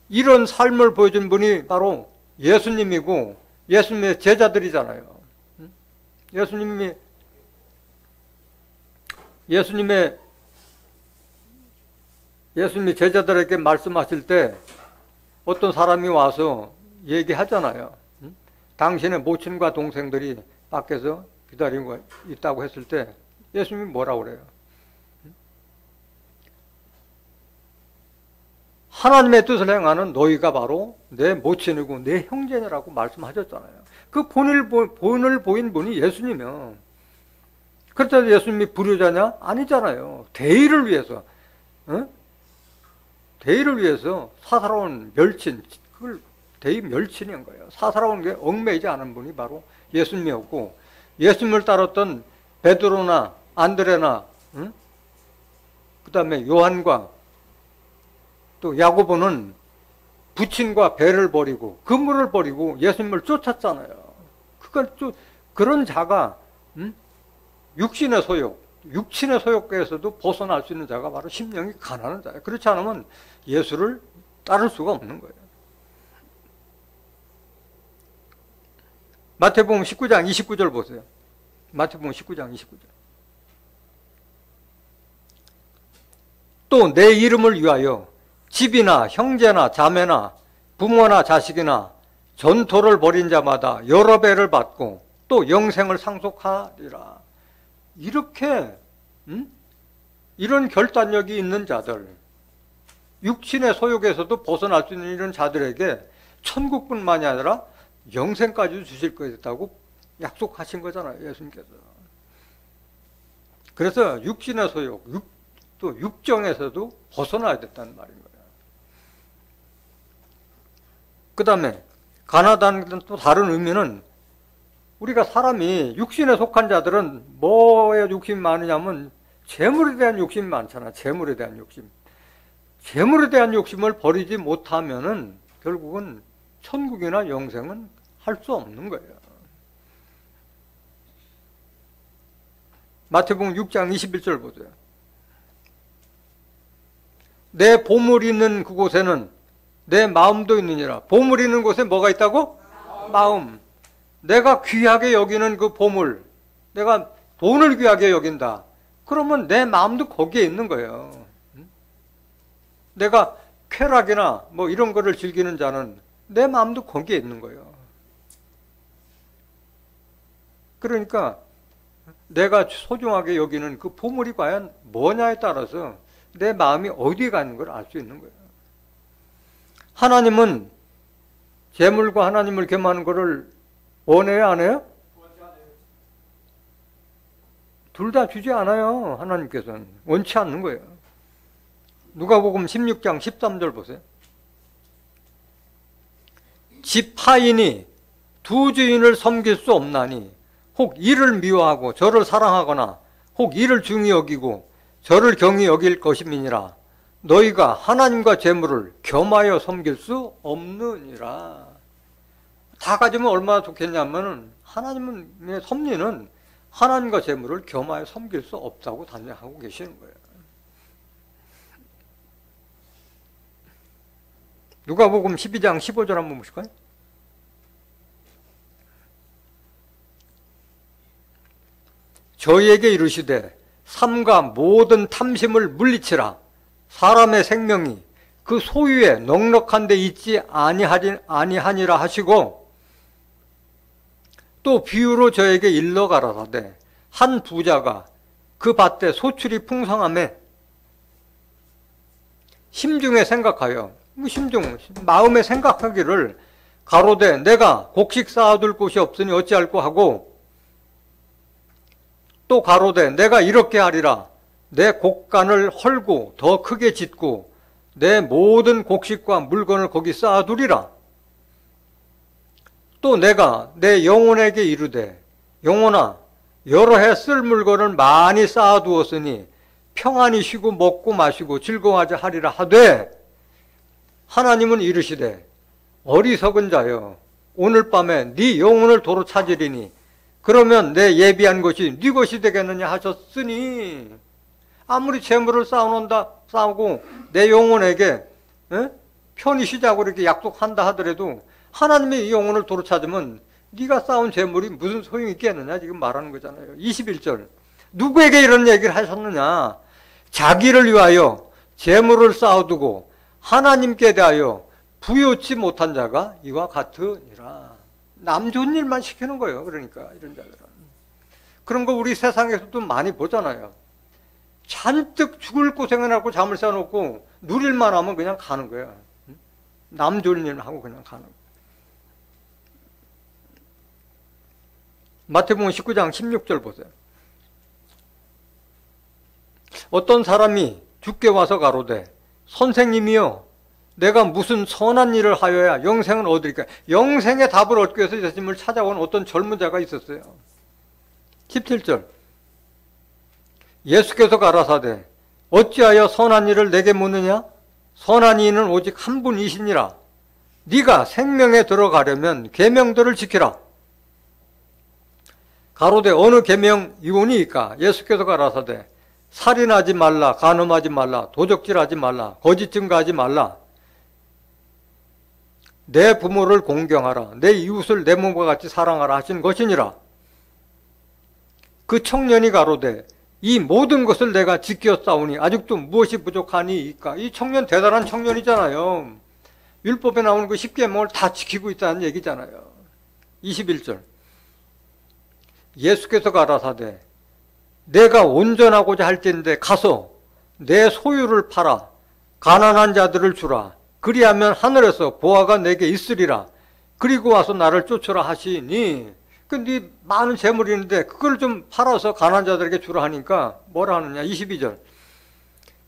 Speaker 1: 이런 삶을 보여준 분이 바로 예수님이고 예수님의 제자들이잖아요. 예수님의 예수님이 제자들에게 말씀하실 때 어떤 사람이 와서 얘기하잖아요. 당신의 모친과 동생들이 밖에서 기다리고 있다고 했을 때 예수님이 뭐라고 그래요? 하나님의 뜻을 행하는 너희가 바로 내 모친이고 내 형제라고 말씀하셨잖아요. 그 본을 보인 분이 예수님이요. 그렇다고 예수님이 불효자냐? 아니잖아요. 대의를 위해서, 대의를 위해서 사사로운 멸친, 그걸 대의 멸친인 거예요. 사사로운 게 얽매이지 않은 분이 바로 예수님이었고, 예수님을 따랐던 베드로나 안드레나, 그 다음에 요한과 또 야고보는 부친과 배를 버리고 그물을 버리고 예수님을 쫓았잖아요. 그런 자가 육신의 소욕에서도 벗어날 수 있는 자가 바로 심령이 가난한 자예요. 그렇지 않으면 예수를 따를 수가 없는 거예요. 마태복음 19장 29절 보세요. 마태복음 19장 29절. 또 내 이름을 위하여 집이나 형제나 자매나 부모나 자식이나 전토를 벌인 자마다 여러 배를 받고 또 영생을 상속하리라. 이렇게 이런 결단력이 있는 자들, 육신의 소욕에서도 벗어날 수 있는 이런 자들에게 천국뿐만이 아니라 영생까지 주실 것이다고 약속하신 거잖아요, 예수님께서. 그래서 육신의 소욕, 또 육정에서도 벗어나야 됐다는 말인 거예요. 그 다음에 가나다는 또 다른 의미는 우리가 사람이 육신에 속한 자들은 뭐에 욕심이 많으냐면 재물에 대한 욕심이 많잖아. 재물에 대한 욕심. 재물에 대한 욕심을 버리지 못하면은 결국은 천국이나 영생은 할 수 없는 거예요. 마태복음 6장 21절 보세요. 내 보물 있는 그곳에는 내 마음도 있느니라. 보물 있는 곳에 뭐가 있다고? 마음. 내가 귀하게 여기는 그 보물, 내가 돈을 귀하게 여긴다. 그러면 내 마음도 거기에 있는 거예요. 내가 쾌락이나 뭐 이런 거를 즐기는 자는 내 마음도 거기에 있는 거예요. 그러니까 내가 소중하게 여기는 그 보물이 과연 뭐냐에 따라서 내 마음이 어디에 가는 걸 알 수 있는 거예요. 하나님은 재물과 하나님을 겸하는 것을 원해요, 안 해요? 둘 다 주지 않아요. 하나님께서는 원치 않는 거예요. 누가복음 16장 13절 보세요. 집 하인이 두 주인을 섬길 수 없나니 혹 이를 미워하고 저를 사랑하거나 혹 이를 중히 여기고 저를 경히 여길 것임이니라. 너희가 하나님과 재물을 겸하여 섬길 수 없느니라. 다 가지면 얼마나 좋겠냐면 하나님의 섭리는 하나님과 재물을 겸하여 섬길 수 없다고 단정하고 계시는 거예요. 누가복음 12장 15절 한번 보실까요? 저희에게 이르시되 삼가 모든 탐심을 물리치라. 사람의 생명이 그 소유에 넉넉한 데 있지 아니하니라 하시고 또 비유로 저에게 일러 가라사대 한 부자가 그 밭에 소출이 풍성함에 심중에 생각하여 마음에 생각하기를 가로되 내가 곡식 쌓아둘 곳이 없으니 어찌할꼬 하고 또 가로되 내가 이렇게 하리라 내 곡간을 헐고 더 크게 짓고 내 모든 곡식과 물건을 거기 쌓아두리라. 또 내가 내 영혼에게 이르되 영혼아 여러 해 쓸 물건을 많이 쌓아두었으니 평안히 쉬고 먹고 마시고 즐거워하자 하리라 하되 하나님은 이르시되 어리석은 자여 오늘 밤에 네 영혼을 도로 찾으리니 그러면 내 예비한 것이 네 것이 되겠느냐 하셨으니 아무리 재물을 쌓고 내 영혼에게 편히 쉬자고 이렇게 약속한다 하더라도 하나님의 이 영혼을 도로 찾으면 네가 쌓은 재물이 무슨 소용이 있겠느냐 지금 말하는 거잖아요. 21절 누구에게 이런 얘기를 하셨느냐. 자기를 위하여 재물을 쌓아두고 하나님께 대하여 부여치 못한 자가 이와 같으니라. 남 좋은 일만 시키는 거예요. 그러니까 이런 자들은. 그런 거 우리 세상에서도 많이 보잖아요. 잔뜩 죽을 고생을 하고 잠을 쌓아놓고 누릴만 하면 그냥 가는 거예요. 남 좋은 일 하고 그냥 가는 거예요. 마태복음 19장 16절 보세요. 어떤 사람이 주께 와서 가로되 선생님이여 내가 무슨 선한 일을 하여야 영생을 얻으리까. 영생의 답을 얻기 위해서 예수님을 찾아온 어떤 젊은 자가 있었어요. 17절 예수께서 가라사대 어찌하여 선한 일을 내게 묻느냐. 선한 이는 오직 한 분이시니라. 네가 생명에 들어가려면 계명들을 지키라. 가로되 어느 계명이오니이까. 예수께서 가라사대 살인하지 말라, 간음하지 말라, 도적질하지 말라, 거짓 증거하지 말라, 내 부모를 공경하라, 내 이웃을 내 몸과 같이 사랑하라 하신 것이니라. 그 청년이 가로되 이 모든 것을 내가 지켰사오니 아직도 무엇이 부족하니이까. 이 청년 대단한 청년이잖아요. 율법에 나오는 그 10계명을 다 지키고 있다는 얘기잖아요. 21절 예수께서 가라사대 내가 온전하고자 할진대 가서 내 소유를 팔아 가난한 자들을 주라. 그리하면 하늘에서 보화가 내게 있으리라. 그리고 와서 나를 쫓으라 하시니. 근데 많은 재물이 있는데 그걸 좀 팔아서 가난한 자들에게 주라 하니까 뭐라 하느냐. 22절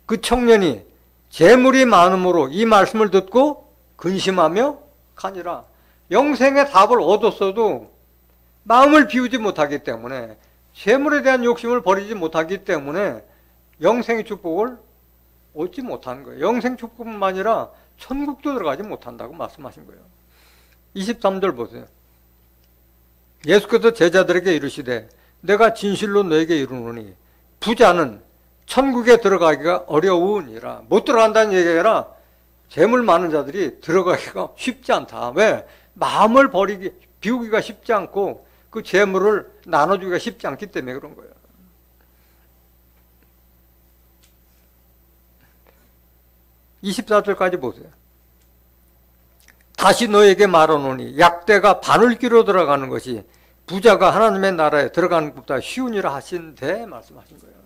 Speaker 1: 그 청년이 재물이 많음으로 이 말씀을 듣고 근심하며 가니라. 영생의 답을 얻었어도 마음을 비우지 못하기 때문에, 재물에 대한 욕심을 버리지 못하기 때문에 영생의 축복을 얻지 못하는 거예요. 영생 축복뿐만 아니라 천국도 들어가지 못한다고 말씀하신 거예요. 23절 보세요. 예수께서 제자들에게 이르시되 내가 진실로 너에게 이르노니 부자는 천국에 들어가기가 어려우니라. 못 들어간다는 얘기가 아니라 재물 많은 자들이 들어가기가 쉽지 않다. 왜? 마음을 비우기가 쉽지 않고 그 재물을 나눠주기가 쉽지 않기 때문에 그런 거예요. 24절까지 보세요. 다시 너에게 말하노니 약대가 바늘귀로 들어가는 것이 부자가 하나님의 나라에 들어가는 것보다 쉬우니라 하신데 말씀하신 거예요.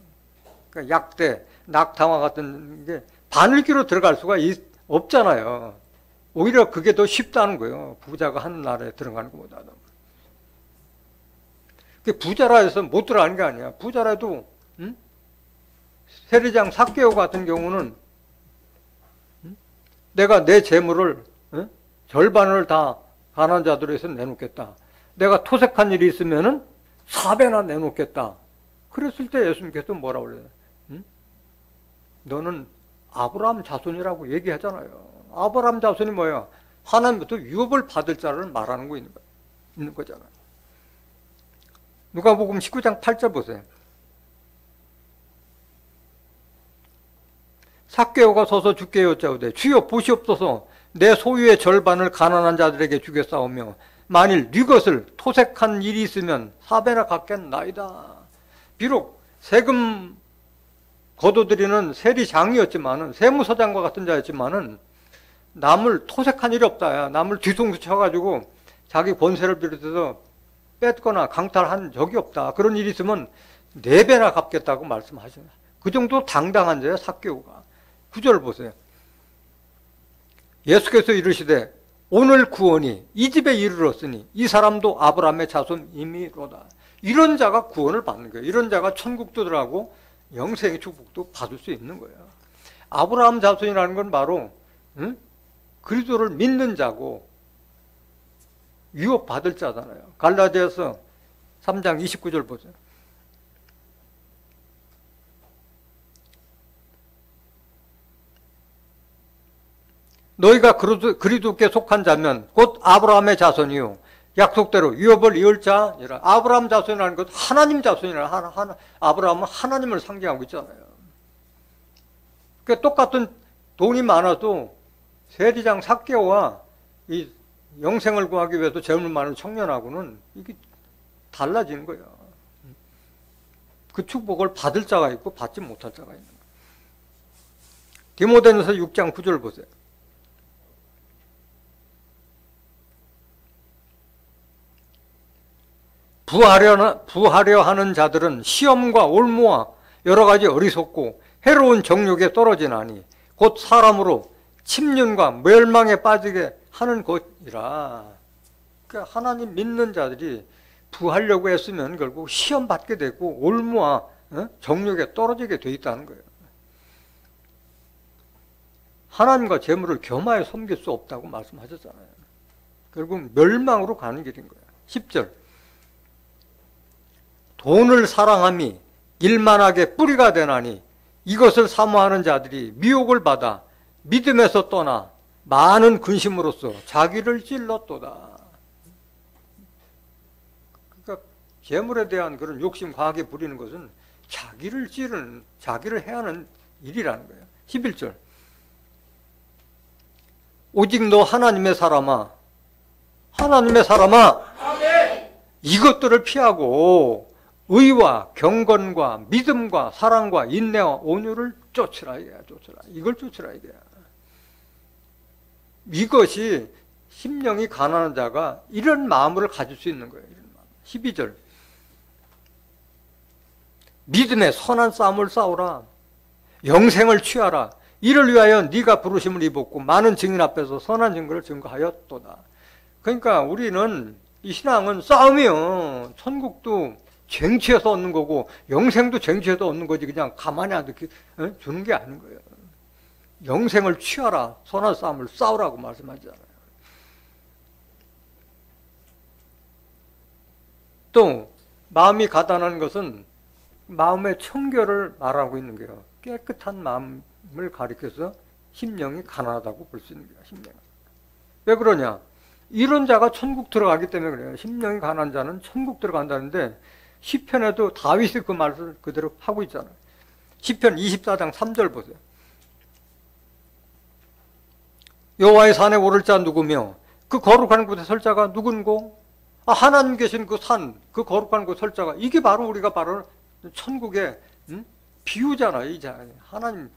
Speaker 1: 그러니까 약대, 낙타와 같은 게 바늘귀로 들어갈 수가 없잖아요. 오히려 그게 더 쉽다는 거예요. 부자가 하는 나라에 들어가는 것보다도. 부자라 해서 못 들어가는 게 아니야. 부자라도 세리장 삭개오 같은 경우는 내가 내 재물을 절반을 다 가난한 자들을 위해서 내놓겠다. 내가 토색한 일이 있으면은 4배나 내놓겠다. 그랬을 때 예수님께서 뭐라고 그래요? 너는 아브라함 자손이라고 얘기하잖아요. 아브라함 자손이 뭐야? 하나님부터 유업을 받을 자를 말하는 거 있는 거잖아요. 누가복음 19장 8절 보세요. 삭개오가 서서 주께 여짜오되 주여 보시옵소서 내 소유의 절반을 가난한 자들에게 주겠사오며 만일 네 것을 토색한 일이 있으면 4배나 갚겠나이다. 비록 세금 거둬들이는 세리장이었지만은 세무서장과 같은 자였지만은 남을 토색한 일이 없다. 남을 뒤통수 쳐가지고 자기 권세를 비롯해서 뺐거나 강탈한 적이 없다. 그런 일이 있으면 4배나 갚겠다고 말씀하시는 그 정도 당당한 자예요. 삭개오가. 9절 보세요. 예수께서 이르시되 오늘 구원이 이 집에 이르렀으니 이 사람도 아브라함의 자손임이로다. 이런 자가 구원을 받는 거예요. 이런 자가 천국도 들어가고 영생의 축복도 받을 수 있는 거예요. 아브라함 자손이라는 건 바로 그리스도를 믿는 자고 유업받을 자잖아요. 갈라디아서 3장 29절 보세요. 너희가 그리스도께 속한 자면 곧 아브라함의 자손이요 약속대로 유업을 이을 자니라. 아브라함 자손이라는 것 하나님 자손이라. 아브라함은 하나님을 상징하고 있잖아요. 그러니까 똑같은 돈이 많아도 세리장 삭개오와 이 영생을 구하기 위해서 재물 많은 청년하고는 이게 달라지는 거예요. 그 축복을 받을 자가 있고 받지 못할 자가 있는 거예요. 디모데전서 6장 9절 보세요. 부하려 하는 자들은 시험과 올무와 여러 가지 어리석고 해로운 정욕에 떨어지나니 곧 사람으로 침륜과 멸망에 빠지게 하는 것이라. 그러니까 하나님 믿는 자들이 부하려고 했으면 결국 시험 받게 되고 올무와 정욕에 떨어지게 돼 있다는 거예요. 하나님과 재물을 겸하여 섬길 수 없다고 말씀하셨잖아요. 결국 멸망으로 가는 길인 거예요. 10절. 돈을 사랑함이 일만하게 뿌리가 되나니 이것을 사모하는 자들이 미혹을 받아 믿음에서 떠나 많은 근심으로써 자기를 찔렀도다. 그러니까 재물에 대한 그런 욕심 과하게 부리는 것은 자기를 찌르는, 자기를 해하는 일이라는 거예요. 11절. 오직 너 하나님의 사람아, 하나님의 사람아, 이것들을 피하고 의와 경건과 믿음과 사랑과 인내와 온유를 쫓으라 이거야. 쫓으라. 이걸 쫓으라 이거야. 이것이 심령이 가난한 자가 이런 마음을 가질 수 있는 거예요. 이런 마음. 12절. 믿음의 선한 싸움을 싸우라. 영생을 취하라. 이를 위하여 네가 부르심을 입었고 많은 증인 앞에서 선한 증거를 증거하였도다. 그러니까 우리는 이 신앙은 싸움이요. 천국도 쟁취해서 얻는 거고 영생도 쟁취해서 얻는 거지 그냥 가만히 이렇게 주는 게 아닌 거예요. 영생을 취하라. 선한 싸움을 싸우라고 말씀하잖아요. 또 마음이 가난한 것은 마음의 청결을 말하고 있는 거예요. 깨끗한 마음을 가리켜서 심령이 가난하다고 볼 수 있는 거예요. 심령. 왜 그러냐? 이런 자가 천국 들어가기 때문에 그래요. 심령이 가난한 자는 천국 들어간다는데 시편에도 다윗이 그 말을 그대로 하고 있잖아요. 시편 24장 3절 보세요. 여호와의 산에 오를 자 누구며 그 거룩한 곳에 설 자가 누군고? 하나님 계신 그 산, 그 거룩한 곳 설 자가 이게 바로 우리가 바로 천국의 비유잖아요. 이 자 하나님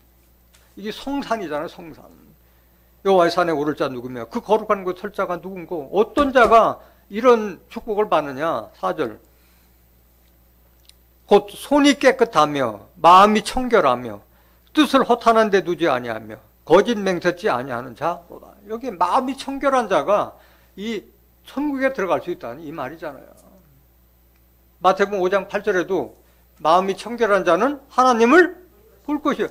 Speaker 1: 이게 성산이잖아요. 성산. 여호와의 산에 오를 자 누구며 그 거룩한 곳 설 자가 누군고? 어떤 자가 이런 축복을 받느냐? 4절. 곧 손이 깨끗하며 마음이 청결하며 뜻을 허탄한 데 두지 아니하며 거짓 맹세치 아니하는 자로다. 여기 마음이 청결한 자가 이 천국에 들어갈 수 있다는 이 말이잖아요. 마태복음 5장 8절에도 마음이 청결한 자는 하나님을 볼 것이요.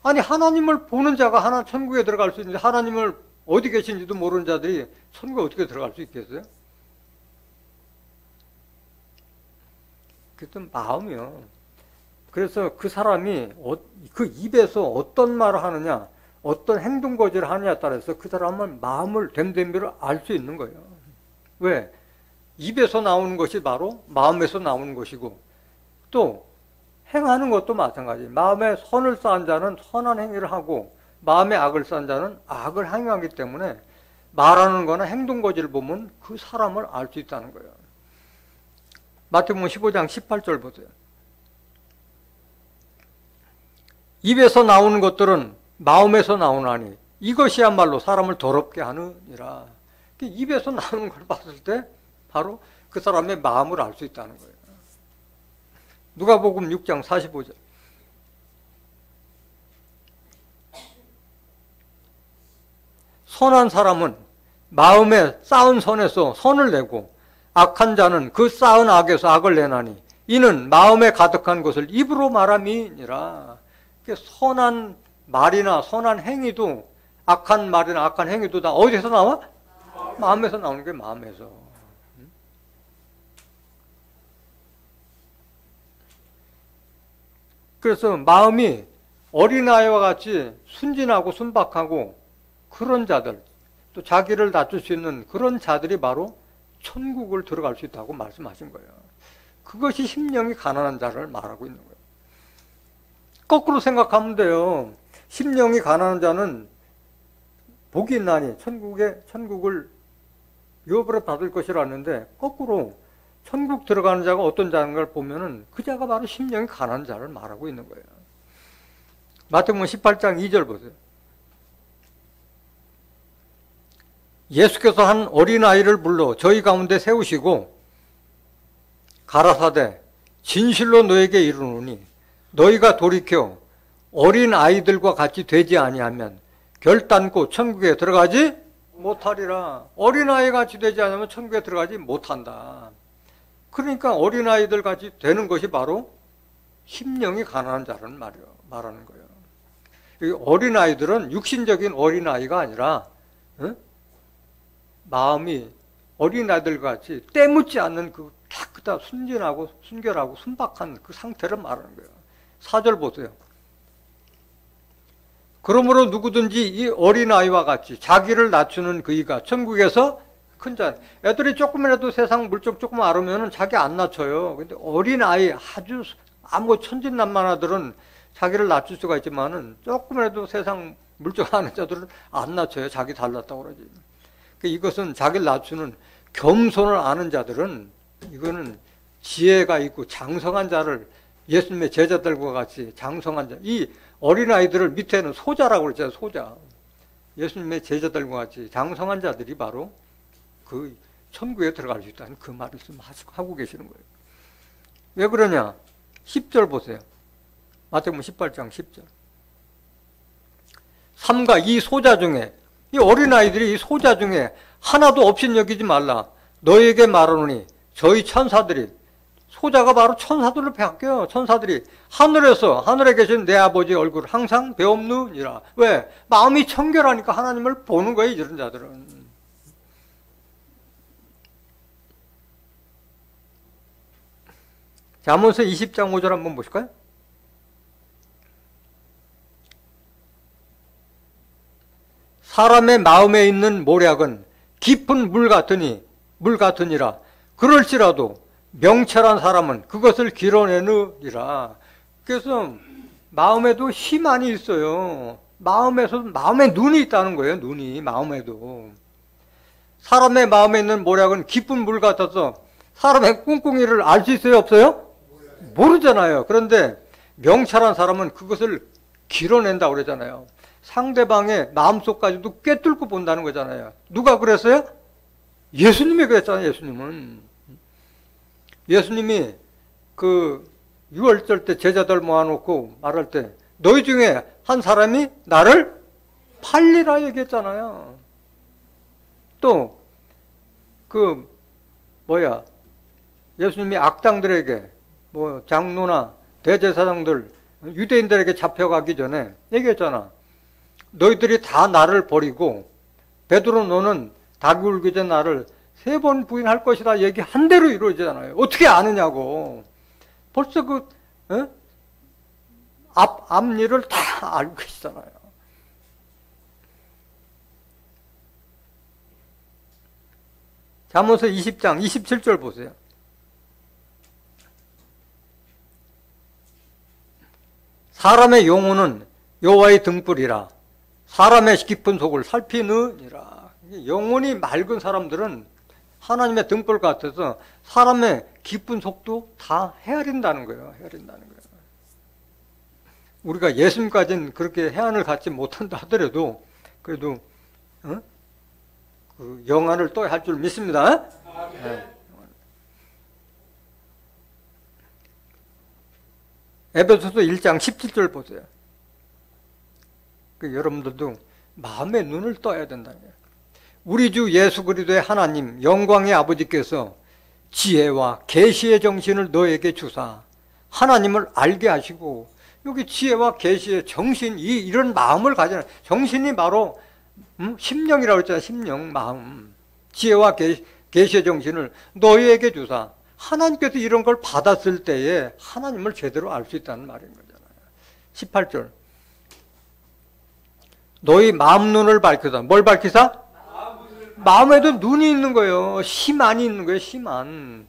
Speaker 1: 아니 하나님을 보는 자가 하나 천국에 들어갈 수 있는데 하나님을 어디 계신지도 모르는 자들이 천국에 어떻게 들어갈 수 있겠어요? 그랬던 마음이요. 그래서 그 사람이 그 입에서 어떤 말을 하느냐, 어떤 행동 거지를 하느냐에 따라서 그 사람은 마음을 됨됨이를 알 수 있는 거예요. 왜? 입에서 나오는 것이 바로 마음에서 나오는 것이고 또 행하는 것도 마찬가지. 마음에 선을 쌓은 자는 선한 행위를 하고 마음에 악을 쌓은 자는 악을 행하기 때문에 말하는 거나 행동 거지를 보면 그 사람을 알 수 있다는 거예요. 마태복음 15장 18절 보세요. 입에서 나오는 것들은 마음에서 나오나니 이것이야말로 사람을 더럽게 하느니라. 입에서 나오는 걸 봤을 때 바로 그 사람의 마음을 알 수 있다는 거예요. 누가복음 6장 45절. 선한 사람은 마음에 쌓은 선에서 선을 내고 악한 자는 그 쌓은 악에서 악을 내나니 이는 마음에 가득한 것을 입으로 말함이니라. 선한 말이나 선한 행위도 악한 말이나 악한 행위도 다 어디서 나와? 마음에서 나오는 게 마음에서. 그래서 마음이 어린아이와 같이 순진하고 순박하고 그런 자들, 또 자기를 낮출 수 있는 그런 자들이 바로 천국을 들어갈 수 있다고 말씀하신 거예요. 그것이 심령이 가난한 자를 말하고 있는 거예요. 거꾸로 생각하면 돼요. 심령이 가난한 자는 복이 있나니 천국을 유업으로 받을 것이라는데 거꾸로 천국 들어가는 자가 어떤 자인가를 보면은 그 자가 바로 심령이 가난한 자를 말하고 있는 거예요. 마태복음 18장 2절 보세요. 예수께서 한 어린아이를 불러 저희 가운데 세우시고 가라사대 진실로 너에게 이르노니 너희가 돌이켜 어린아이들과 같이 되지 아니하면 결단코 천국에 들어가지 못하리라. 어린아이 같이 되지 않으면 천국에 들어가지 못한다. 그러니까 어린아이들 같이 되는 것이 바로 심령이 가난한 자라는 말하는 거예요. 이 어린아이들은 육신적인 어린아이가 아니라 마음이 어린아이들 같이 때묻지 않는 그 깨끗하고 순진하고 순결하고 순박한 그 상태를 말하는 거예요. 4절 보세요. 그러므로 누구든지 이 어린아이와 같이 자기를 낮추는 그이가 천국에서 큰 자. 애들이 조금이라도 세상 물정 조금 알으면 자기 안 낮춰요. 근데 어린아이 아주 아무 천진난만하들은 자기를 낮출 수가 있지만은 조금이라도 세상 물정 아는 자들은 안 낮춰요. 자기 달랐다고 그러지. 이것은 자기를 낮추는 겸손을 아는 자들은 이거는 지혜가 있고 장성한 자를 예수님의 제자들과 같이 장성한 자. 이 어린아이들을 밑에는 소자라고 그랬잖아요. 소자. 예수님의 제자들과 같이 장성한 자들이 바로 그 천국에 들어갈 수 있다는 그 말을 하고 계시는 거예요. 왜 그러냐? 10절 보세요. 마태복음 18장 10절. 삼가 이 소자 중에 이 어린아이들이 이 소자 중에 하나도 없인 여기지 말라. 너희에게 말하노니 저희 천사들이 소자가 바로 천사들을 베껴요. 천사들이 하늘에 계신 내 아버지 얼굴 항상 배옵느니라. 왜? 마음이 청결하니까 하나님을 보는 거예요. 이런 자들은. 잠언서 20장 5절 한번 보실까요? 사람의 마음에 있는 모략은 깊은 물 같으니라. 그럴지라도 명철한 사람은 그것을 길어내느니라. 그래서 마음에도 희망이 있어요. 마음에 눈이 있다는 거예요. 눈이 마음에도. 사람의 마음에 있는 모략은 깊은 물 같아서 사람의 꿍꿍이를 알 수 있어요? 없어요? 모르잖아요. 그런데 명철한 사람은 그것을 길어낸다고 그러잖아요. 상대방의 마음속까지도 꿰뚫고 본다는 거잖아요. 누가 그랬어요? 예수님이 그랬잖아요. 예수님이 그 유월절 때 제자들 모아놓고 말할 때 너희 중에 한 사람이 나를 팔리라 얘기했잖아요. 또 예수님이 악당들에게 장로나 대제사장들 유대인들에게 잡혀가기 전에 얘기했잖아. 너희들이 다 나를 버리고 베드로 너는 닭이 울기 전 나를 3번 부인할 것이다 얘기한 대로 이루어지잖아요. 어떻게 아느냐고. 벌써 앞일을 다 알고 계시잖아요. 잠언서 20장 27절 보세요. 사람의 영혼은 여호와의 등불이라 사람의 깊은 속을 살피느니라. 영혼이 맑은 사람들은 하나님의 등불 같아서 사람의 깊은 속도 다 헤아린다는 거예요. 우리가 예수님까지는 그렇게 해안을 갖지 못한다 하더라도 그래도 그 영안을 또 할 줄 믿습니다. 네. 에베소서 1장 17절 보세요. 여러분들도 마음의 눈을 떠야 된다는 거예요. 우리 주 예수 그리스도의 하나님 영광의 아버지께서 지혜와 계시의 정신을 너에게 주사 하나님을 알게 하시고, 여기 지혜와 계시의 정신, 이런 마음을 가지는 정신이 바로 심령이라고 했잖아요. 심령, 마음. 지혜와 계시의 정신을 너희에게 주사 하나님께서 이런 걸 받았을 때에 하나님을 제대로 알 수 있다는 말인 거잖아요. 18절. 너희 마음 눈을 밝히사. 뭘 밝히사? 마음에도 눈이 있는 거예요. 희망이 있는 거예요. 희망.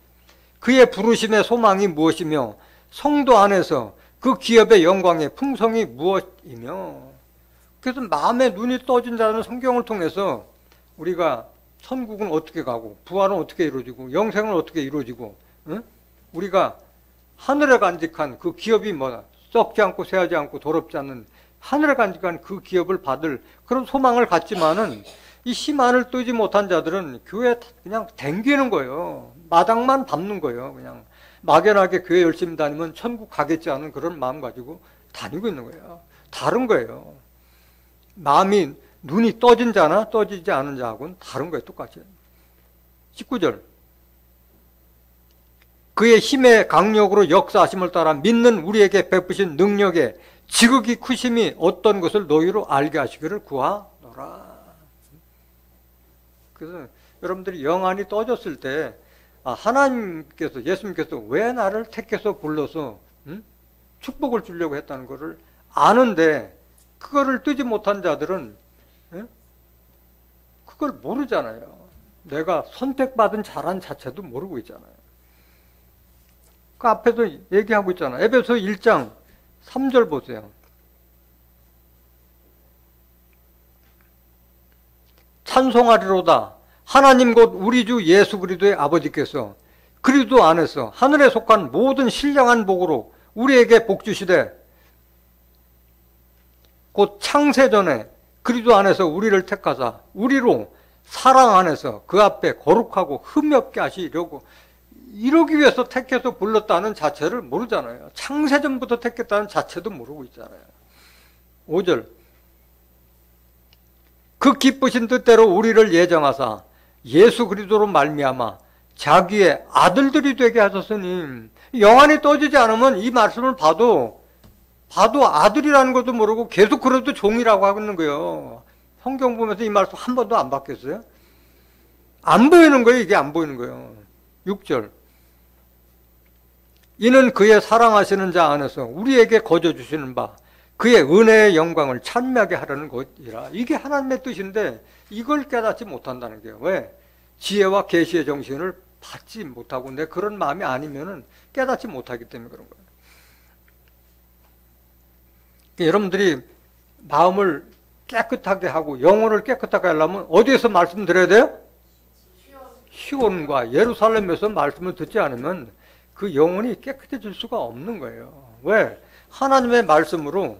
Speaker 1: 그의 부르심의 소망이 무엇이며 성도 안에서 그 기업의 영광의 풍성이 무엇이며. 그래서 마음의 눈이 떠진 자는 성경을 통해서 우리가 천국은 어떻게 가고 부활은 어떻게 이루어지고 영생은 어떻게 이루어지고, 응? 우리가 하늘에 간직한 그 기업이 뭐다? 썩지 않고 쇠하지 않고 더럽지 않는 하늘에 가니까 그 기업을 받을 그런 소망을 갖지만은 이 희망을 뜨지 못한 자들은 교회에 그냥 댕기는 거예요. 마당만 밟는 거예요. 그냥 막연하게 교회 열심히 다니면 천국 가겠지 않은 그런 마음 가지고 다니고 있는 거예요. 다른 거예요. 마음이 눈이 떠진 자나 떠지지 않은 자하고는 다른 거예요. 똑같이. 19절. 그의 힘의 강력으로 역사하심을 따라 믿는 우리에게 베푸신 능력에 지극히 크심이 어떤 것을 너희로 알게 하시기를 구하노라. 그래서 여러분들이 영안이 떠졌을 때 하나님께서 예수님께서 왜 나를 택해서 불러서 축복을 주려고 했다는 것을 아는데 그거를 뜨지 못한 자들은 그걸 모르잖아요. 내가 선택받은 자란 자체도 모르고 있잖아요. 그 앞에서 얘기하고 있잖아요. 에베소 1장 3절 보세요. 찬송하리로다. 하나님 곧 우리 주 예수 그리스도의 아버지께서 그리스도 안에서 하늘에 속한 모든 신령한 복으로 우리에게 복 주시되 곧 창세전에 그리스도 안에서 우리를 택하사 우리로 사랑 안에서 그 앞에 거룩하고 흠이 없게 하시려고 이러기 위해서 택해서 불렀다는 자체를 모르잖아요. 창세전부터 택했다는 자체도 모르고 있잖아요. 5절. 그 기쁘신 뜻대로 우리를 예정하사 예수 그리스도로 말미암아 자기의 아들들이 되게 하셨으니 영안이 떠지지 않으면 이 말씀을 봐도 아들이라는 것도 모르고 계속 그래도 종이라고 하고 있는 거예요. 성경 보면서 이 말씀 한 번도 안 바뀌었어요? 안 보이는 거예요. 이게 안 보이는 거예요. 6절. 이는 그의 사랑하시는 자 안에서 우리에게 거저 주시는 바 그의 은혜의 영광을 찬미하게 하려는 것이라. 이게 하나님의 뜻인데 이걸 깨닫지 못한다는 거예요. 왜? 지혜와 계시의 정신을 받지 못하고 내 그런 마음이 아니면은 깨닫지 못하기 때문에 그런 거예요. 그러니까 여러분들이 마음을 깨끗하게 하고 영혼을 깨끗하게 하려면 어디에서 말씀드려야 돼요? 시온과 예루살렘에서 말씀을 듣지 않으면 그 영혼이 깨끗해질 수가 없는 거예요. 왜? 하나님의 말씀으로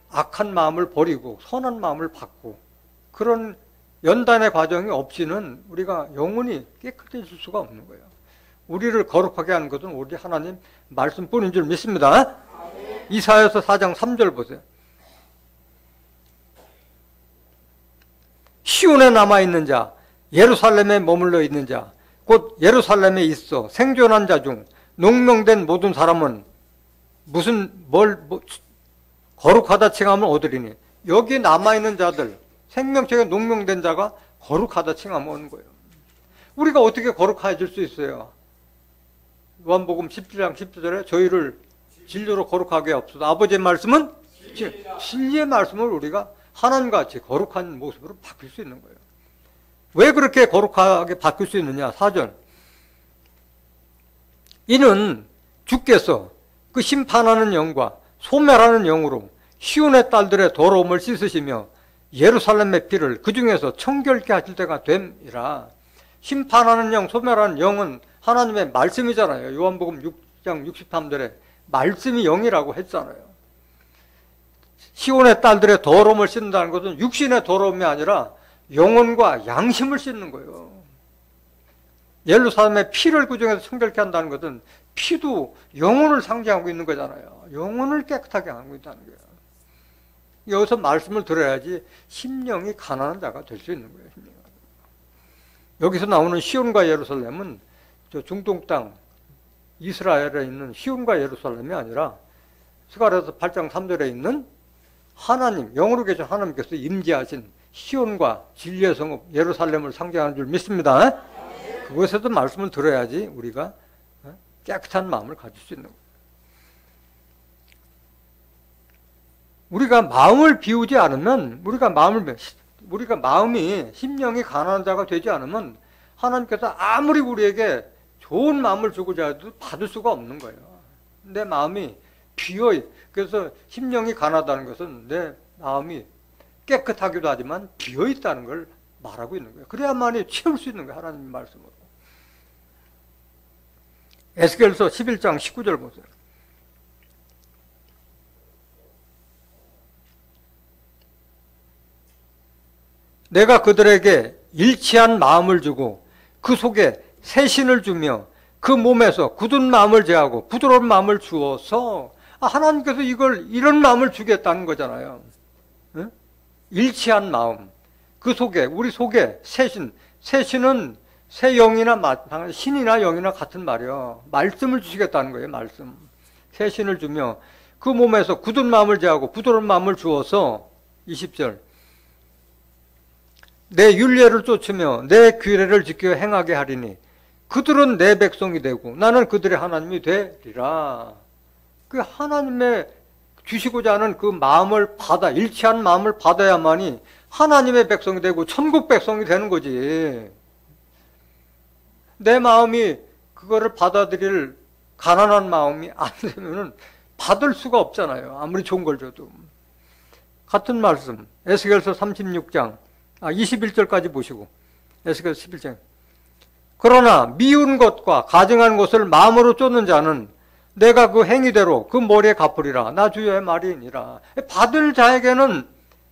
Speaker 1: 악한 마음을 버리고 선한 마음을 받고 그런 연단의 과정이 없이는 우리가 영혼이 깨끗해질 수가 없는 거예요. 우리를 거룩하게 하는 것은 우리 하나님 말씀뿐인 줄 믿습니다. 이사야서 4장 3절 보세요. 시온에 남아있는 자, 예루살렘에 머물러 있는 자, 곧 예루살렘에 있어 생존한 자 중 농명된 모든 사람은 거룩하다 칭함을 얻으리니. 여기 남아있는 자들, 생명체가 농명된 자가 거룩하다 칭함을 얻는 거예요. 우리가 어떻게 거룩해질 수 있어요? 요한복음 17장 10절에 저희를 진리로 거룩하게 하옵소서. 아버지의 말씀은 진리의 말씀을 우리가 하나님같이 거룩한 모습으로 바뀔 수 있는 거예요. 왜 그렇게 거룩하게 바뀔 수 있느냐? 4절. 이는 주께서 그 심판하는 영과 소멸하는 영으로 시온의 딸들의 더러움을 씻으시며 예루살렘의 피를 그 중에서 청결케 하실 때가 됨이라. 심판하는 영, 소멸하는 영은 하나님의 말씀이잖아요. 요한복음 6장 63절에 말씀이 영이라고 했잖아요. 시온의 딸들의 더러움을 씻는다는 것은 육신의 더러움이 아니라 영혼과 양심을 씻는 거예요. 예루살렘의 피를 그 중에서 청결케 한다는 것은 피도 영혼을 상징하고 있는 거잖아요. 영혼을 깨끗하게 하고 있다는 거예요. 여기서 말씀을 들어야지 심령이 가난한 자가 될 수 있는 거예요. 여기서 나오는 시온과 예루살렘은 저 중동 땅 이스라엘에 있는 시온과 예루살렘이 아니라 스가랴서 8장 3절에 있는 하나님, 영으로 계신 하나님께서 임재하신 시온과 진리의 성읍 예루살렘을 상징하는 줄 믿습니다. 그것에도 말씀을 들어야지 우리가 깨끗한 마음을 가질 수 있는 거예요. 우리가 마음을 비우지 않으면 우리가 마음이 심령이 가난한 자가 되지 않으면 하나님께서 아무리 우리에게 좋은 마음을 주고자 해도 받을 수가 없는 거예요. 내 마음이 비어. 그래서 심령이 가난하다는 것은 내 마음이 깨끗하기도 하지만 비어 있다는 걸 말하고 있는 거예요. 그래야만이 채울 수 있는 거예요. 하나님의 말씀으로. 에스겔서 11장 19절 보세요. 내가 그들에게 일치한 마음을 주고 그 속에 새 신을 주며 그 몸에서 굳은 마음을 제하고 부드러운 마음을 주어서 하나님께서 이런 마음을 주겠다는 거잖아요. 응? 일치한 마음. 그 속에, 우리 속에 새 신. 새 신은 새 영이나 신이나 영이나 같은 말이요. 말씀을 주시겠다는 거예요. 말씀. 새 신을 주며 그 몸에서 굳은 마음을 제하고 부드러운 마음을 주어서 20절 내 율례를 쫓으며 내 규례를 지켜 행하게 하리니 그들은 내 백성이 되고 나는 그들의 하나님이 되리라. 그 하나님의 주시고자 하는 그 마음을 일치한 마음을 받아야만이 하나님의 백성이 되고 천국 백성이 되는 거지. 내 마음이 그거를 받아들일 가난한 마음이 안 되면은 받을 수가 없잖아요. 아무리 좋은 걸 줘도. 같은 말씀 에스겔서 36장 21절까지 보시고 에스겔서 11장 그러나 미운 것과 가증한 것을 마음으로 쫓는 자는 내가 그 행위대로 그 머리에 갚으리라. 나 주여의 말이니라. 받을 자에게는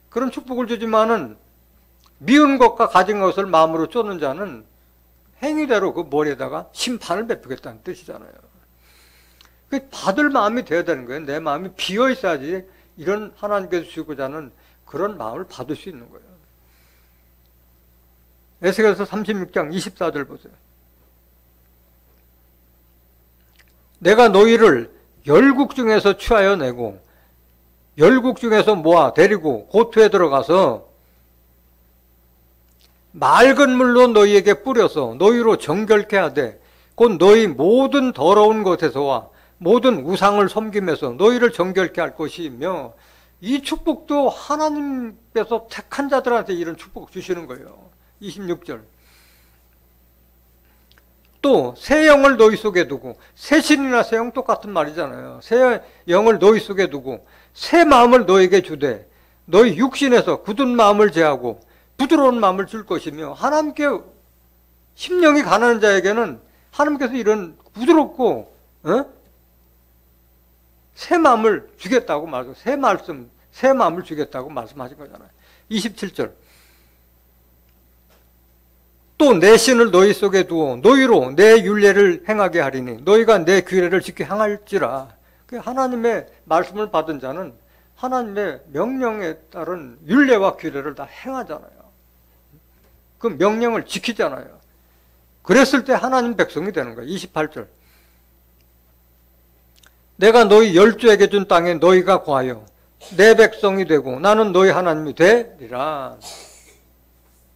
Speaker 1: 그런 축복을 주지만은 미운 것과 가증한 것을 마음으로 쫓는 자는 행위대로 그 머리에다가 심판을 베푸겠다는 뜻이잖아요. 받을 마음이 되어야 되는 거예요. 내 마음이 비어 있어야지 이런 하나님께서 주시고자 하는 그런 마음을 받을 수 있는 거예요. 에스겔서 36장 24절 보세요. 내가 너희를 열국 중에서 취하여 내고 열국 중에서 모아 데리고 고토에 들어가서 맑은 물로 너희에게 뿌려서 너희로 정결케 하되 곧 너희 모든 더러운 것에서와 모든 우상을 섬김에서 너희를 정결케 할 것이며 이 축복도 하나님께서 택한 자들한테 이런 축복 주시는 거예요. 26절 또 새 영을 너희 속에 두고 새 신이나 새 영 똑같은 말이잖아요. 새 영을 너희 속에 두고 새 마음을 너에게 주되 너희 육신에서 굳은 마음을 제하고 부드러운 마음을 줄 것이며 하나님께 심령이 가난한 자에게는 하나님께서 이런 부드럽고 새 마음을 주겠다고 말씀, 새 마음을 주겠다고 말씀하신 거잖아요. 27절 또 내 신을 너희 속에 두어 너희로 내 율례를 행하게 하리니 너희가 내 규례를 지켜 행할지라. 하나님의 말씀을 받은 자는 하나님의 명령에 따른 율례와 규례를 다 행하잖아요. 그 명령을 지키잖아요. 그랬을 때 하나님 백성이 되는 거예요. 28절 내가 너희 열조에게 준 땅에 너희가 거하여 내 백성이 되고 나는 너희 하나님이 되리라.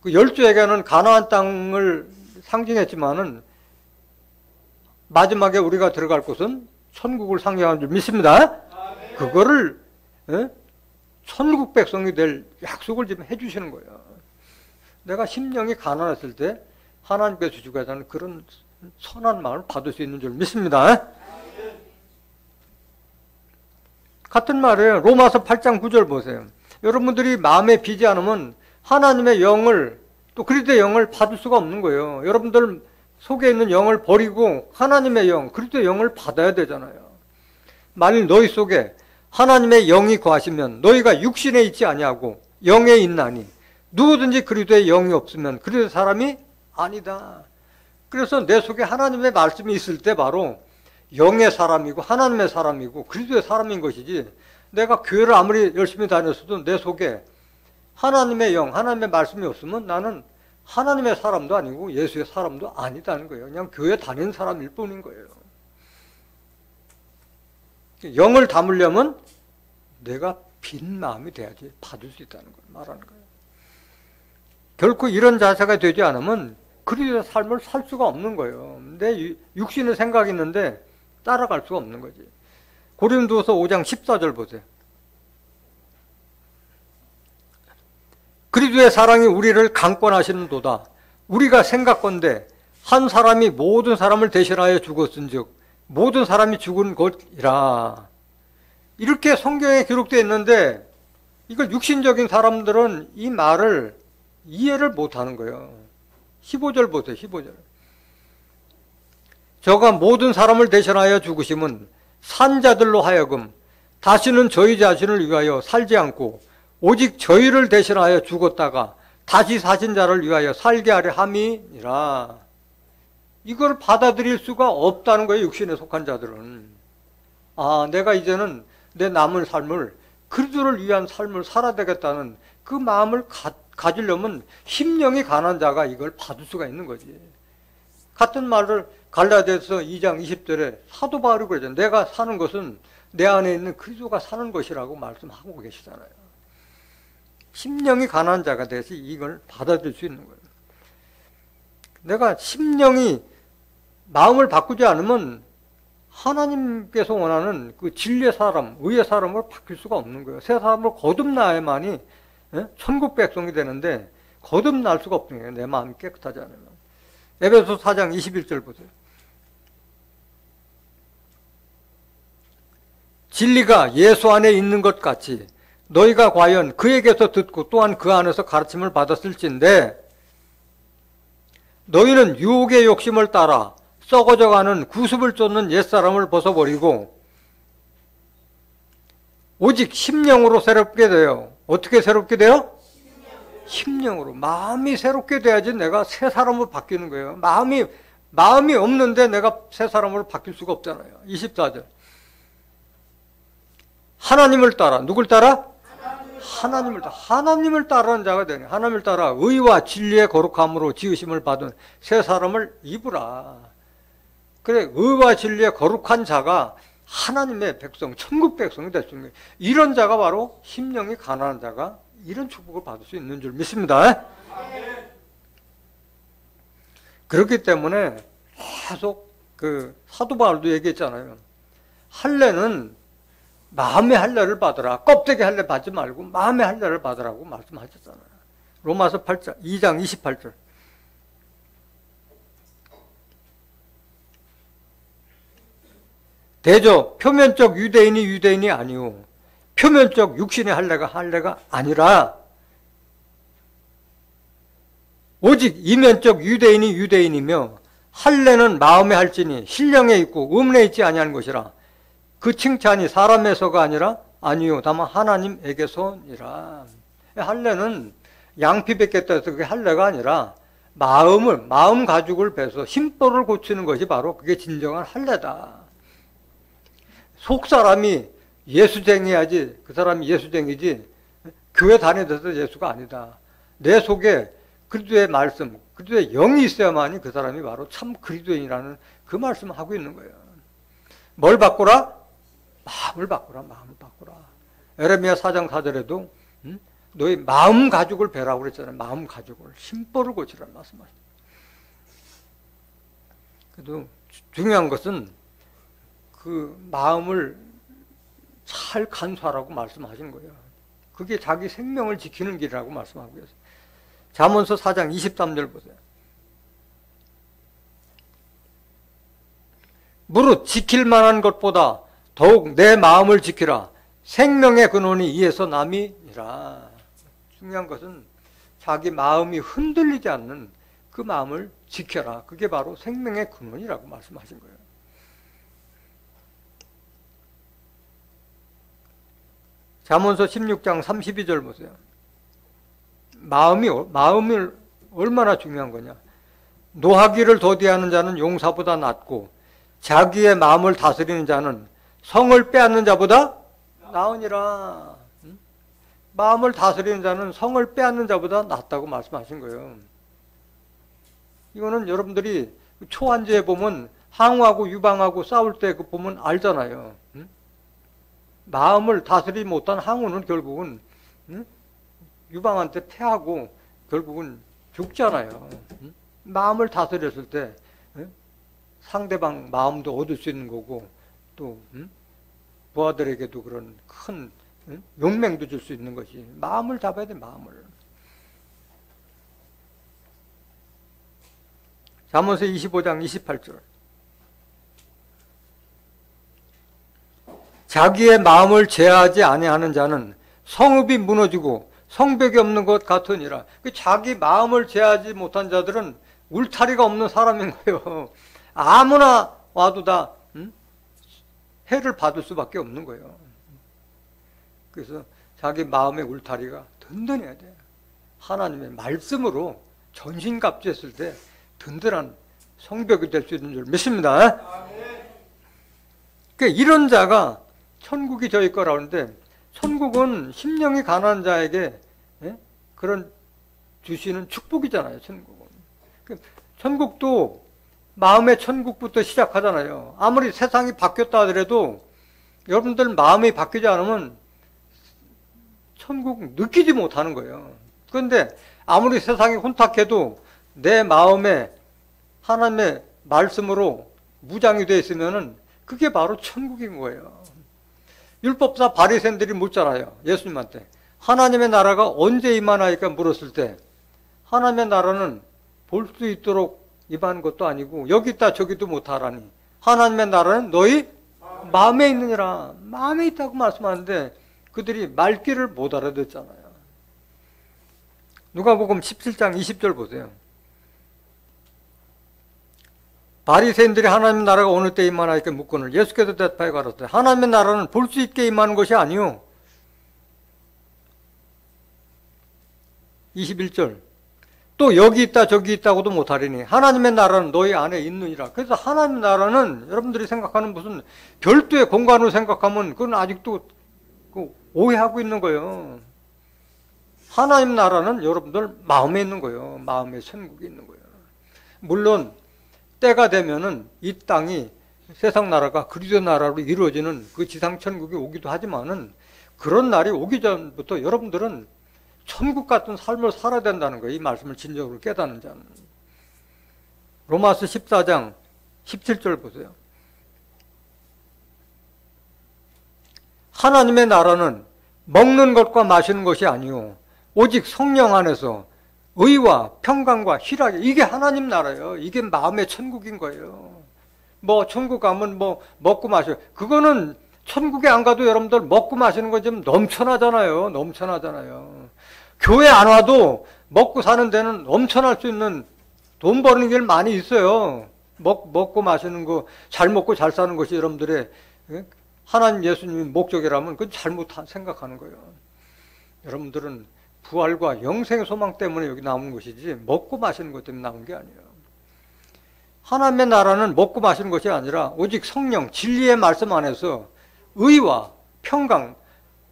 Speaker 1: 그 열조에게는 가나안 땅을 상징했지만은 마지막에 우리가 들어갈 곳은 천국을 상징하는 줄 믿습니다. 그거를 천국 백성이 될 약속을 지금 해주시는 거예요. 내가 심령이 가난했을 때 하나님께서 주시고자 하는 그런 선한 마음을 받을 수 있는 줄 믿습니다. 같은 말이에요. 로마서 8장 9절 보세요. 여러분들이 마음에 비지 않으면 하나님의 영을 또 그리스도의 영을 받을 수가 없는 거예요. 여러분들 속에 있는 영을 버리고 하나님의 영, 그리스도의 영을 받아야 되잖아요. 만일 너희 속에 하나님의 영이 거하시면 너희가 육신에 있지 아니하고 영에 있나니 누구든지 그리스도의 영이 없으면 그리스도의 사람이 아니다. 그래서 내 속에 하나님의 말씀이 있을 때 바로 영의 사람이고 하나님의 사람이고 그리스도의 사람인 것이지 내가 교회를 아무리 열심히 다녔어도 내 속에 하나님의 영, 하나님의 말씀이 없으면 나는 하나님의 사람도 아니고 예수의 사람도 아니다는 거예요. 그냥 교회 다니는 사람일 뿐인 거예요. 영을 담으려면 내가 빈 마음이 돼야지 받을 수 있다는 걸 말하는 거예요. 결코 이런 자세가 되지 않으면 그리스도의 삶을 살 수가 없는 거예요. 내 육신의 생각이 있는데 따라갈 수가 없는 거지. 고린도서 5장 14절 보세요. 그리스도의 사랑이 우리를 강권하시는도다. 우리가 생각건대 한 사람이 모든 사람을 대신하여 죽었은즉 모든 사람이 죽은 것이라. 이렇게 성경에 기록되어 있는데 이걸 육신적인 사람들은 이 말을 이해를 못하는 거예요. 15절 보세요. 15절. 저가 모든 사람을 대신하여 죽으심은 산자들로 하여금 다시는 저희 자신을 위하여 살지 않고 오직 저희를 대신하여 죽었다가 다시 사신 자를 위하여 살게 하려 함이니라. 이걸 받아들일 수가 없다는 거예요, 육신에 속한 자들은. 아, 내가 이제는 내 남은 삶을 그리스도를 위한 삶을 살아야 되겠다는 그 마음을 가지려면 심령이 가난한 자가 이걸 받을 수가 있는 거지. 같은 말을 갈라디아서 2장 20절에 사도 바울이 그러죠. 내가 사는 것은 내 안에 있는 그리스도가 사는 것이라고 말씀하고 계시잖아요. 심령이 가난한 자가 돼서 이걸 받아들일 수 있는 거예요. 내가 심령이 마음을 바꾸지 않으면 하나님께서 원하는 그 진리의 사람, 의의 사람으로 바뀔 수가 없는 거예요. 새 사람으로 거듭나야만이 천국 백성이 되는데 거듭날 수가 없는 거예요. 내 마음이 깨끗하지 않으면. 에베소 4장 21절 보세요. 진리가 예수 안에 있는 것 같이 너희가 과연 그에게서 듣고 또한 그 안에서 가르침을 받았을진데 너희는 유혹의 욕심을 따라 썩어져가는 구습을 쫓는 옛사람을 벗어버리고 오직 심령으로 새롭게 돼요. 어떻게 새롭게 돼요? 심령으로. 마음이 새롭게 돼야지 내가 새 사람으로 바뀌는 거예요. 마음이 없는데 내가 새 사람으로 바뀔 수가 없잖아요. 24절. 하나님을 따라. 누굴 따라? 하나님을 따르는 자가 되네. 하나님을 따라 의와 진리의 거룩함으로 지으심을 받은 새 사람을 입으라. 그래, 의와 진리의 거룩한 자가 하나님의 백성, 천국 백성이 될 수 있는 거예요. 이런 자가 바로 심령이 가난한 자가 이런 축복을 받을 수 있는 줄 믿습니다. 그렇기 때문에 계속 그 사도 바울도 얘기했잖아요. 할례는 마음의 할례를 받으라. 껍데기 할례 받지 말고 마음의 할례를 받으라고 말씀하셨잖아요. 로마서 2장 28절. 대저 표면적 유대인이 아니오. 표면적 육신의 할례가 아니라 오직 이면적 유대인이며 할례는 마음에 할지니 신령에 있고 의문에 있지 아니하는 것이라. 그 칭찬이 사람에서가 아니라 아니요 다만 하나님에게서니라. 할례는 양피 뱉겠다 해서 그게 할례가 아니라 마음 가죽을 베서 심보를 고치는 것이 바로 그게 진정한 할례다. 속 사람이 예수쟁이야지 그 사람이 예수쟁이지 교회 다니면서 예수가 아니다. 내 속에 그리스도의 말씀, 그리스도의 영이 있어야만이 그 사람이 바로 참 그리스도인이라는 그 말씀을 하고 있는 거예요. 뭘 바꾸라? 마음을 바꾸라. 에레미야 4장 4절에도 너희 마음 가죽을 베라고 그랬잖아요. 마음 가죽을. 심보를 고치라는 말씀하셨어요. 그래도 중요한 것은 그 마음을 잘 간수하라고 말씀하시는 거예요. 그게 자기 생명을 지키는 길이라고 말씀하고 계세요. 잠언서 4장 23절 보세요. 무릇 지킬 만한 것보다 더욱 내 마음을 지키라. 생명의 근원이 이에서 남이니라. 중요한 것은 자기 마음이 흔들리지 않는 그 마음을 지켜라. 그게 바로 생명의 근원이라고 말씀하신 거예요. 잠언서 16장 32절 보세요. 마음이 얼마나 중요한 거냐. 노하기를 더디하는 자는 용사보다 낫고 자기의 마음을 다스리는 자는 성을 빼앗는 자보다 나으니라. 마음을 다스리는 자는 성을 빼앗는 자보다 낫다고 말씀하신 거예요. 이거는 여러분들이 초한제에 보면 항우하고 유방하고 싸울 때 그 보면 알잖아요. 마음을 다스리지 못한 항우는 결국은 유방한테 패하고 결국은 죽잖아요. 마음을 다스렸을 때 상대방 마음도 얻을 수 있는 거고 또 부하들에게도 그런 큰 용맹도 줄 수 있는 것이 마음을 잡아야 돼. 마음을. 잠언서 25장 28절. 자기의 마음을 제하지 아니하는 자는 성읍이 무너지고 성벽이 없는 것 같으니라. 자기 마음을 제하지 못한 자들은 울타리가 없는 사람인 거예요. 아무나 와도 다 해를 받을 수밖에 없는 거예요. 그래서 자기 마음의 울타리가 든든해야 돼요. 하나님의 말씀으로 전신갑주했을 때 든든한 성벽이 될 수 있는 줄 믿습니다. 그러니까 이런 자가 천국이 저희 거라고 하는데, 천국은 심령이 가난한 자에게 그런 주시는 축복이잖아요. 천국은. 천국도 마음의 천국부터 시작하잖아요. 아무리 세상이 바뀌었다 하더라도 여러분들 마음이 바뀌지 않으면 천국 느끼지 못하는 거예요. 그런데 아무리 세상이 혼탁해도 내 마음에 하나님의 말씀으로 무장이 되어 있으면은 그게 바로 천국인 거예요. 율법사 바리새인들이 묻잖아요. 예수님한테. 하나님의 나라가 언제 임하나이까 물었을 때, 하나님의 나라는 볼 수 있도록 임하는 것도 아니고 여기 있다 저기도 못하라니, 하나님의 나라는 너희 마음에 있느니라. 마음에 있다고 말씀하는데 그들이 말귀를 못 알아듣잖아요. 누가복음 17장 20절 보세요. 바리새인들이 하나님의 나라가 어느 때 임하나이까 묻거늘 예수께서 대답하여 가로되 하나님의 나라는 볼 수 있게 임하는 것이 아니요. 21절. 또 여기 있다 저기 있다고도 못하리니 하나님의 나라는 너희 안에 있느니라. 그래서 하나님의 나라는 여러분들이 생각하는 무슨 별도의 공간으로 생각하면 그건 아직도 오해하고 있는 거예요. 하나님 나라는 여러분들 마음에 있는 거예요. 마음의 천국이 있는 거예요. 물론 때가 되면은 이 땅이 세상 나라가 그리스도 나라로 이루어지는 그 지상 천국이 오기도 하지만은 그런 날이 오기 전부터 여러분들은 천국 같은 삶을 살아야 된다는 거예요. 이 말씀을 진정으로 깨닫는 자는. 로마서 14장 17절 보세요. 하나님의 나라는 먹는 것과 마시는 것이 아니요 오직 성령 안에서 의와 평강과 희락이, 이게 하나님 나라예요. 이게 마음의 천국인 거예요. 뭐 천국 가면 뭐 먹고 마셔, 그거는 천국에 안 가도 여러분들 먹고 마시는 거 좀 넘쳐나잖아요. 넘쳐나잖아요. 교회 안 와도 먹고 사는 데는 넘쳐날 수 있는 돈 버는 길 많이 있어요. 먹고 마시는 거, 잘 먹고 잘 사는 것이 여러분들의 하나님 예수님의 목적이라면 그건 잘못 생각하는 거예요. 여러분들은 부활과 영생의 소망 때문에 여기 나오는 것이지 먹고 마시는 것 때문에 나온 게 아니에요. 하나님의 나라는 먹고 마시는 것이 아니라 오직 성령, 진리의 말씀 안에서 의와 평강,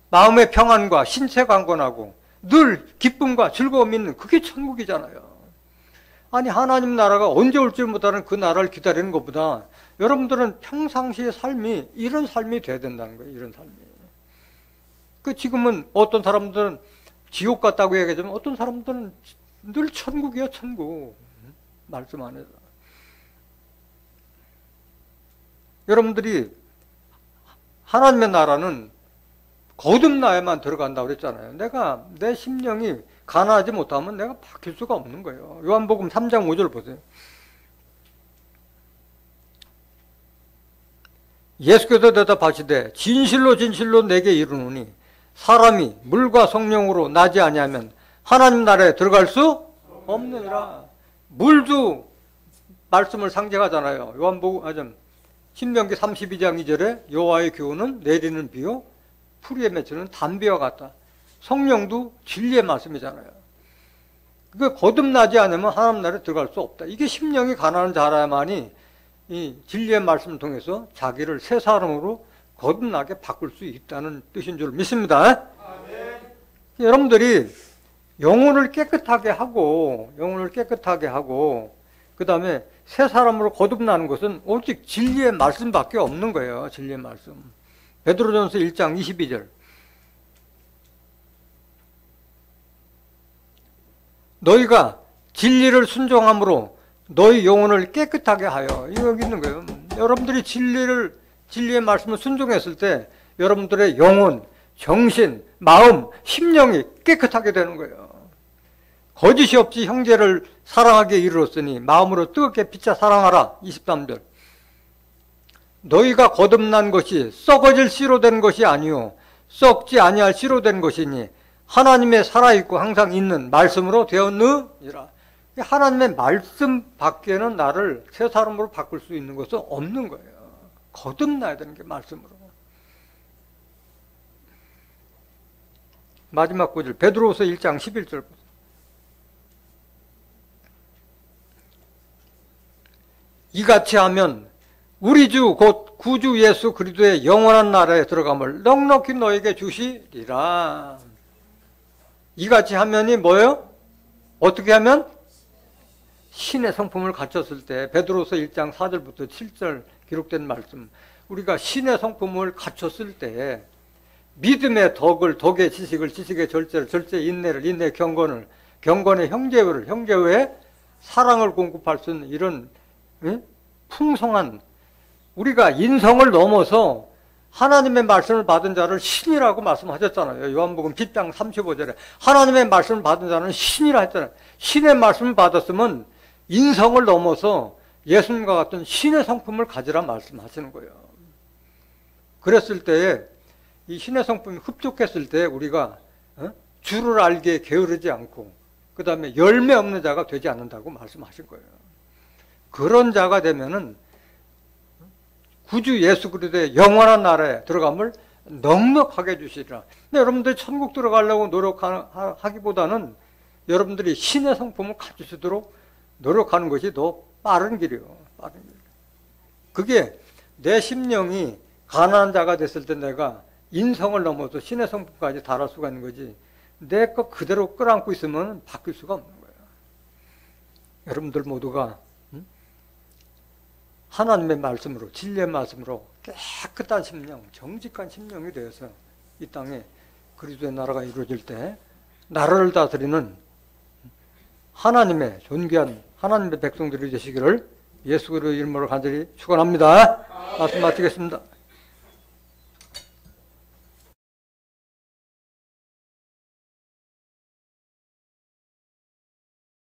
Speaker 1: 마음의 평안과 신체 강건하고 늘 기쁨과 즐거움이 있는, 그게 천국이잖아요. 아니 하나님 나라가 언제 올지 못하는 그 나라를 기다리는 것보다 여러분들은 평상시의 삶이 이런 삶이 돼야 된다는 거예요. 이런 삶이. 그 지금은 어떤 사람들은 지옥 같다고 얘기하지만 어떤 사람들은 늘 천국이야, 천국. 말씀 안에서. 여러분들이 하나님의 나라는 거듭나야만 들어간다고 그랬잖아요. 내 심령이 가난하지 못하면 내가 바뀔 수가 없는 거예요. 요한복음 3장 5절 보세요. 예수께서 대답하시되 진실로 진실로 내게 이르노니 사람이 물과 성령으로 나지 아니하면 하나님 나라에 들어갈 수 없느니라. 물도 말씀을 상징하잖아요. 신명기 32장 2절에 여호와의 교훈은 내리는 비요 풀이에 맺히는 단비와 같다. 성령도 진리의 말씀이잖아요. 그게 거듭나지 않으면 하나님 나라에 들어갈 수 없다. 이게 심령이 가난한 자라야만이 이 진리의 말씀을 통해서 자기를 새 사람으로 거듭나게 바꿀 수 있다는 뜻인 줄 믿습니다. 여러분들이 영혼을 깨끗하게 하고 그 다음에 새 사람으로 거듭나는 것은 오직 진리의 말씀밖에 없는 거예요. 진리의 말씀. 베드로전서 1장 22절. 너희가 진리를 순종함으로 너희 영혼을 깨끗하게 하여. 이거 여기 있는 거예요. 여러분들이 진리의 말씀을 순종했을 때 여러분들의 영혼, 정신, 마음, 심령이 깨끗하게 되는 거예요. 거짓이 없이 형제를 사랑하게 이르렀으니 마음으로 뜨겁게 피차 사랑하라. 23절. 너희가 거듭난 것이 썩어질 씨로 된 것이 아니요 썩지 아니할 씨로 된 것이니 하나님의 살아있고 항상 있는 말씀으로 되었느니라. 하나님의 말씀 밖에는 나를 새 사람으로 바꿀 수 있는 것은 없는 거예요. 거듭나야 되는 게 말씀으로. 마지막 구절 베드로후서 1장 11절. 이같이 하면 우리 주 곧 구주 예수 그리스도의 영원한 나라에 들어감을 넉넉히 너에게 주시리라. 이같이 하면이 뭐예요? 어떻게 하면? 신의 성품을 갖췄을 때, 베드로서 1장 4절부터 7절 기록된 말씀, 우리가 신의 성품을 갖췄을 때 믿음의 덕을, 덕의 지식을, 지식의 절제를, 절제의 인내를, 인내의 경건을, 경건의 형제를, 형제의 사랑을 공급할 수 있는 이런 풍성한, 우리가 인성을 넘어서 하나님의 말씀을 받은 자를 신이라고 말씀하셨잖아요. 요한복음 10장 35절에 하나님의 말씀을 받은 자는 신이라 했잖아요. 신의 말씀을 받았으면 인성을 넘어서 예수님과 같은 신의 성품을 가지라 말씀하시는 거예요. 그랬을 때에 이 신의 성품이 흡족했을 때 우리가 주를 알기에 게으르지 않고 그 다음에 열매 없는 자가 되지 않는다고 말씀하신 거예요. 그런 자가 되면은 구주 예수 그리스도의 영원한 나라에 들어감을 넉넉하게 주시리라. 근데 여러분들이 천국 들어가려고 노력하기보다는 여러분들이 신의 성품을 가지시도록 노력하는 것이 더 빠른 길이에요. 빠른 길. 그게 내 심령이 가난한 자가 됐을 때 내가 인성을 넘어서 신의 성품까지 달할 수가 있는 거지, 내 것 그대로 끌어안고 있으면 바뀔 수가 없는 거예요. 여러분들 모두가 하나님의 말씀으로, 진리의 말씀으로 깨끗한 심령, 정직한 심령이 되어서 이 땅에 그리스도의 나라가 이루어질 때 나라를 다스리는 하나님의 존귀한 하나님의 백성들이 되시기를 예수 그리스도의 이름으로 간절히 축원합니다. 말씀 마치겠습니다.